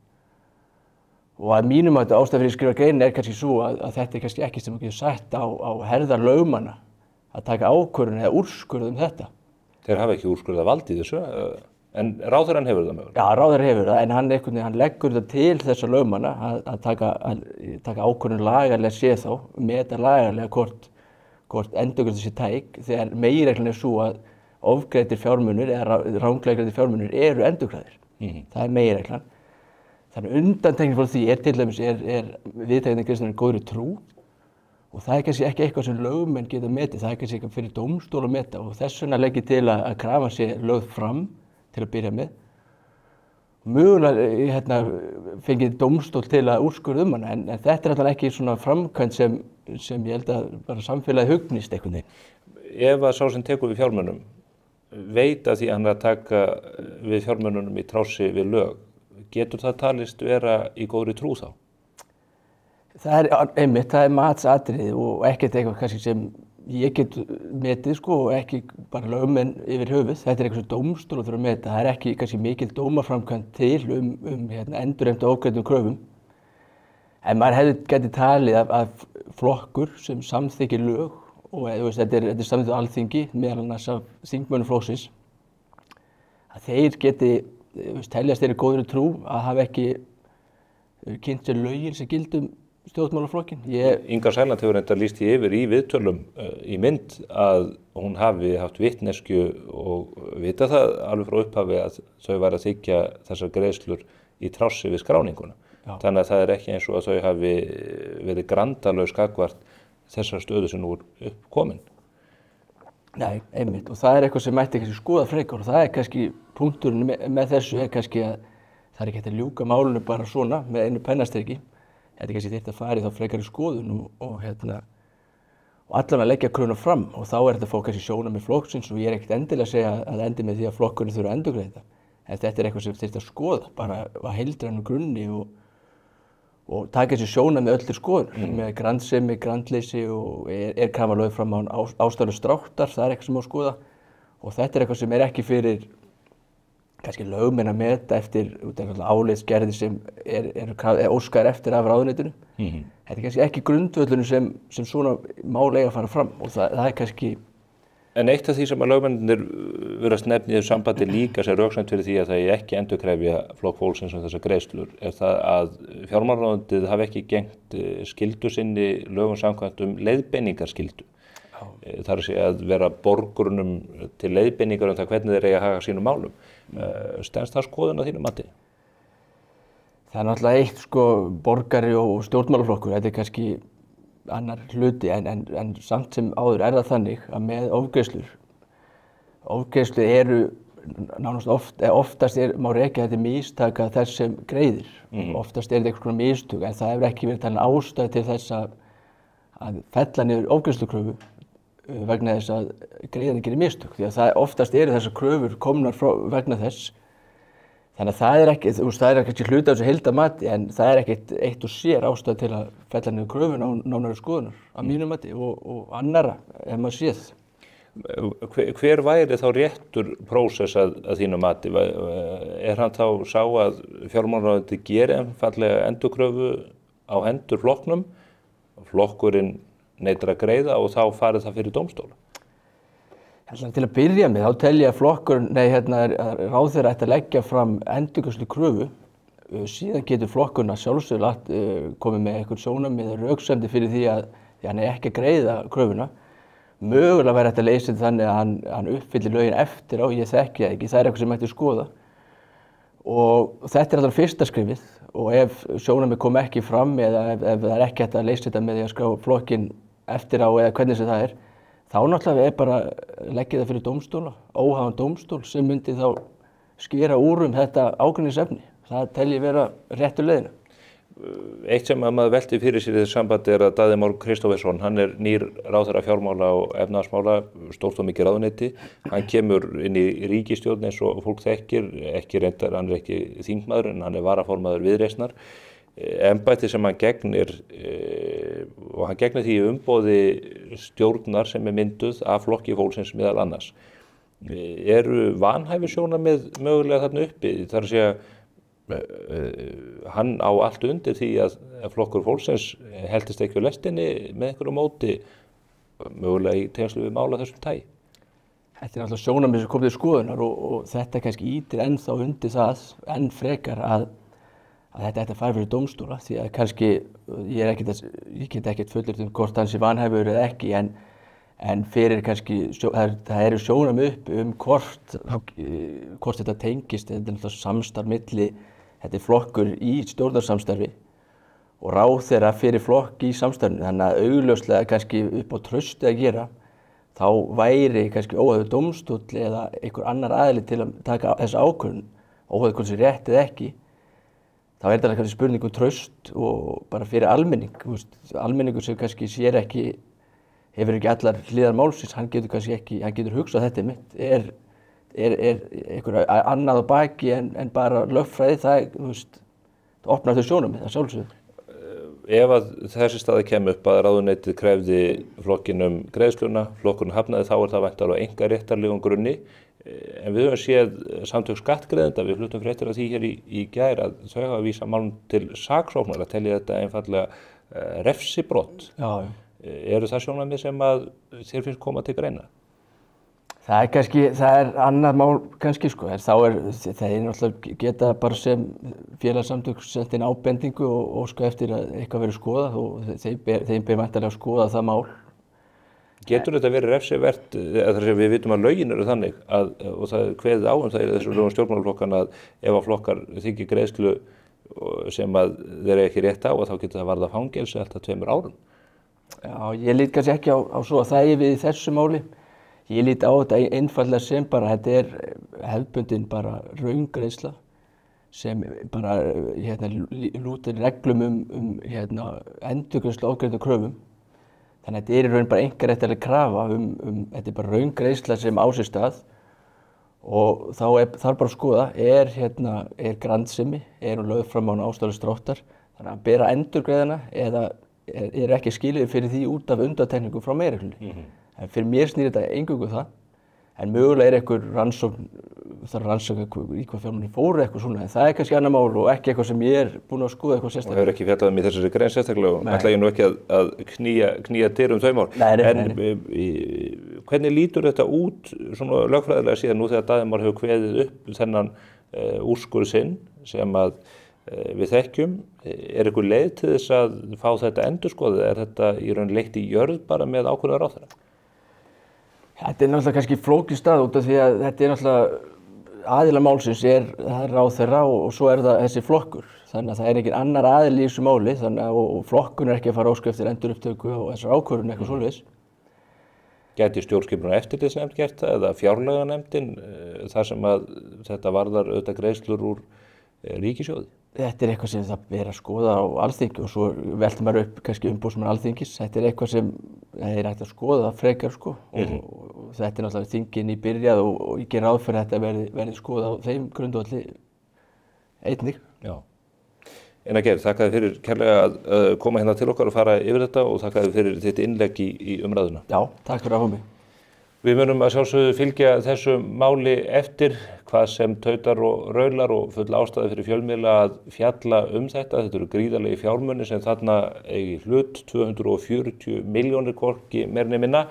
Og að mínum að ástæða fyrir að skrifa greinin kannski svo að þetta kannski ekki sem getur sett á herðar lögmanna að taka ákvörðun eða úrskurð þetta. Þeir hafa ekki úrskurðavald í þessu, en ráðherrann hefur það mögulega? Já, ráðherrann hefur það, en hann leggur þetta til þessa lögmanna að taka ákvörðun lagalega sé þá, meta lagalega hvort endurgreiðslu sé tæk, þegar meginreglan svo að ofgreiddir fjármunir eða ranglega greiddir fjármunir eru endurgreiðir. Það meginreglan. Þannig undantekning frá því til dæmis viðtakandi kristninnar góðri trú og það kannski ekki eitthvað sem lögmenn geta metið, það kannski eitthvað fyrir dómstól að meta og þess vegna legg ég til að krafan sé lögð fram til að byrja með. Mögulega fengið dómstól til að úrskurða hana en þetta alltaf ekki svona framkvæmd sem ég held að bara samfélagið hugnist einhvern veginn. Ef að sá sem tekur við fjármunum veit að því hann að taka við fjármununum í trássi við lög, getur það talist vera í góðri trú þá? Það einmitt, það matsatriði og ekkert eitthvað kannski sem ég get metið og ekki bara lögmenn yfir höfuð. Þetta eitthvað sem dómstólar þurfa að meta. Það ekki kannski mikil dómaframkvæmd til endurheimtu ofgreiddum kröfum. En maður geti talið að flokkur sem samþykkir lög og þetta er samþykkt á Alþingi meðal annars af þingmönnum flokksins að þeir geti teljast þeir í góðri trú að hafa ekki kynnt sér lögin sem gilda stjórnmálaflokkin. Inga Sæland hefur enda lýst því yfir í viðtölum í mynd að hún hafi haft vitneskju og vita það alveg frá upphafi að þau væri að þiggja þessar greiðslur í trássi við skráninguna. Já. Þannig að það er ekki eins og að þau hafi verið grandalaus gagnvart þessar stöðu sem nú er uppkomin. Nei, einmitt. Og það er eitthvað sem mætti kannski skoða frekar og það er kannski punkturinn með þessu er kannski að það er ekki hægt að ljúka málinu bara svona með einu pennastriki. Þetta kannski þyrfti að fara í þá frekari skoðun og allavega leggja kröfuna fram og þá er þetta að fá kannski sjónarmið flokksins og ég er ekkert endilega að segja að endi með því að flokkurinn þurfa að endurgreiða. En þetta er eitthvað sem þyrfti að skoða bara að heildrænu grunni og taka þessi sjónarmið öll til skoðun með grandsemi, grandleysi og er krafa lögð fram á ástæðulaus dráttar, það er eitthvað sem má skoða og þetta er eitthvað sem er ekki fyrir kannski lögmenn að meta eftir álitsgerðir sem óskar eftir af ráðuneytinu. Þetta er kannski ekki grundvöllurinn sem svona mál eiga að fara fram og það er kannski... En eitt af því sem að lögmennir virðast nefna í þessu sambandi líka sem röksemd fyrir því að það er ekki endurkrefja Flokk fólksins um þessar greiðslur er það að fjármálaráðuneytið hafi ekki gegnt skyldu sinni lögum samkvæmt leiðbeiningarskyldu. Það er að segja að vera borgurunum til leiðbeiningar það hvernig þeir eiga að haga sínum málum. Stenst það skoðun á þínu mati? Það er náttúrulega eitt borgari og stjórnmálaflokkur, þetta er kannski annar hluti en samt sem áður er það þannig að með ofgreiðslur eru nánast oftast má rekja þetta mistaka þess sem greiðir. Oftast er þetta einhvers konar mistök en það hefur ekki verið talin ástæða til þess að fella niður ofgreiðslukröfu vegna þess að greiðandi gerir mistök því að oftast eru þessar kröfur komnar vegna þess. Þannig að það er ekki hluti af þessu heildarmati en það er ekkert eitt og sér ástæða til að fella niður kröfuna á nánari skoðunar að mínu mati og annarra ef maður séð. Hver væri þá réttur prósess að þínu mati? Hann þá sá að fjármálaráðuneytið geri einfaldlega endurkröfu á hendur flokknum, flokkurinn neitar að greiða og þá farið það fyrir dómstóla? Til að byrja með, þá tel ég að ráðherra ætti að leggja fram endurgreiðslu kröfu, síðan getur flokkurinn að sjálfsögðu komið með eitthvað sjónarmið eða röksemdir fyrir því að hann er ekki að greiða kröfuna. Mögulega væri þetta leysið þannig að hann uppfyllir lögin eftir á, ég þekki það ekki, það er eitthvað sem mætti skoða. Og þetta er alltaf fyrsta skrifið og ef sjónarmið kom ekki fram eða ef það er ekki hægt að leysa þetta með því að skrá flokkinn eftir á eða hvernig sem það er, þá náttúrulega bara leggja það fyrir dómstóla, óháðan dómstól sem myndi þá skera úr þetta ágreiningsefni. Það tel ég vera réttu leiðina. Eitt sem að maður velti fyrir sér í þessu sambandi er að Daði Már Kristófersson, hann er nýr ráðherra fjármála og efnahagsmála, stórt og mikið ráðuneyti. Hann kemur inn í ríkisstjórn eins og fólk þekkir, ekki reyndar, hann er ekki þingmaður en hann er varaformaður Viðreisnar. Embætti sem hann gegnir, og hann gegnir því umboði stjórnar sem er mynduð af flokki fólksins meðal annars. Eru vanhæfissjónarmið mögulega þarna uppi? Það er að segja, hann á allt undir því að flokkur fólksins heltist ekki á lestinni með einhverju móti, mögulega í tengslu við mála þessum tagi. Þetta er alltaf sjónarmið sem kom til skoðunar og þetta kannski ýtir ennþá undir það enn frekar að þetta ætti að fara fyrir dómstóla því að kannski ég get ekkert fullyrt hvort hann sé vanhæfur eða ekki en fyrir kannski það eru sjónarmið upp hvort þetta tengist, þetta er alltaf samstarf milli. Þetta er flokkur í stjórnarsamstarfi og ráðherra fyrir flokk í samstarfinu, þannig að augljóslega kannski upp á trausti að gera, þá væri kannski óháður dómstóll eða einhver annar aðili til að taka þessa ákvörðun, óháður hvort sé rétt eða ekki, þá er þetta kannski spurning traust og bara fyrir almenning. Almenningur sem kannski sér ekki, hefur ekki allar hliðar málsins, hann getur kannski ekki, hann getur hugsað þetta mitt, er eitthvað annað á baki en bara lögfræði, það opnar þau sjónarmið, það sjálfsögðu. Ef að þessi staði kemur upp að ráðuneytið krefði flokkinn greiðsluna, flokkurinn hafnaði, þá er það væntanlega á einkaréttarlegum grunni. En við höfum séð samtök skattgreiðenda, við fluttum fréttir af því hér í gær að þau hafa vísað málum til saksóknar að telja þetta einfaldlega refsibrot. Já. Eru það sjónarmið sem að þér finnst koma til greina? Það er annað mál kannski sko, þeir náttúrulega geta bara sem félagsamtök sett inn ábendingu og sko eftir að eitthvað verið skoðað og þeim ber væntanlega að skoða það mál. Getur þetta verið refsivert, við vitum að lögin eru þannig og það er kveðið á það í þessum lögum stjórnmálaflokkana að ef að flokkar þykir greiðslu sem að þeir eru ekki rétt á og þá getur það varðað fangelsi alltaf 2 árum. Já, ég lít kannski ekki á svo að það er við í þessu máli. Ég lít á þetta einfallega sem bara, þetta er hefðbundin bara raungreiðsla sem bara lútir reglum endurgreiðslu ofgreiddum kröfum. Þannig að þetta er í raun bara einkaréttarleg krafa þetta er bara raungreiðsla sem á sér stað og þá þarf bara að skoða, er grandsemi, er hún lögð fram án ástæðulausra dráttar, þannig að bera endurgreiðana eða er ekki skilið fyrir því út af undantekningum frá meirihlunni. En fyrir mér snýr þetta eingöngu það, en mögulega er einhver rannsókn, það er rannsókn í hvað fjármunni fóru eitthvað svona, en það er kannski annað mál og ekki eitthvað sem ég er búinn að skoða eitthvað sérstaklega. Og hefur ekki fjallað í þessari grein sérstaklega og ætla ég nú ekki að knýja dyr þau mál. En hvernig lítur þetta út svona lögfræðilega síðan nú þegar Daði Már hefur kveðið upp þennan úrskurð sinn sem að við þekkjum? Er einhver leið til þess að fá þetta endurskoðað? Er þetta í raun leitt í jörð bara með ákvörðun ráðherra? Þetta er náttúrulega kannski flókin stað út af því að þetta er náttúrulega aðila málsins það er ráðherra og svo er það þessi flokkur. Þannig að það er engin annar aðili í þessu máli og flokkun er ekki að fara óska eftir endurupptöku og þessar ákvörðun eitthvað svoleiðis. Gæti stjórnskipunar eftirlitsnefnd gert það eða fjárlaganefndin þar sem að þetta varðar auðvitað greiðslur úr ríkissjóði? Þetta er eitthvað sem það ber að skoða á Alþingi og svo veltir maður upp kannski umboðsmann Alþingis. Þetta er eitthvað sem það er hægt að skoða frekar sko og þetta er náttúrulega þingin í byrjað og ég ger ráð fyrir að þetta verði skoðað á þeim grundvelli einnig. Já. Einar Geir, þakka þér fyrir kærlega að koma hérna til okkar og fara yfir þetta og þakka þér fyrir þitt innlegg í umræðuna. Já, takk fyrir að hafa mig. Við munum að sjálfsögðu fylgja þessu máli eftir, hvað sem tautar og raular og full ástæða fyrir fjölmiðla að fjalla þetta. Þetta eru gríðarlegi fjármunir sem þarna eigi hlut, 240 milljónir hvorki meira né minna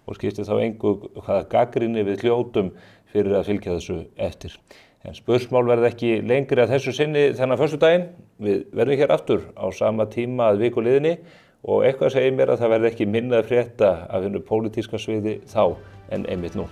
og skiptir þá engu hvaða gagnrýni við hljótum fyrir að fylgja þessu eftir. En spursmál verða ekki lengri að þessu sinni þennan föstudaginn. Við verðum hér aftur á sama tíma að viku liðinni og eitthvað segir mér að það verði ekki minna að frétta af hinu pólitíska sviði þá en einmitt nú.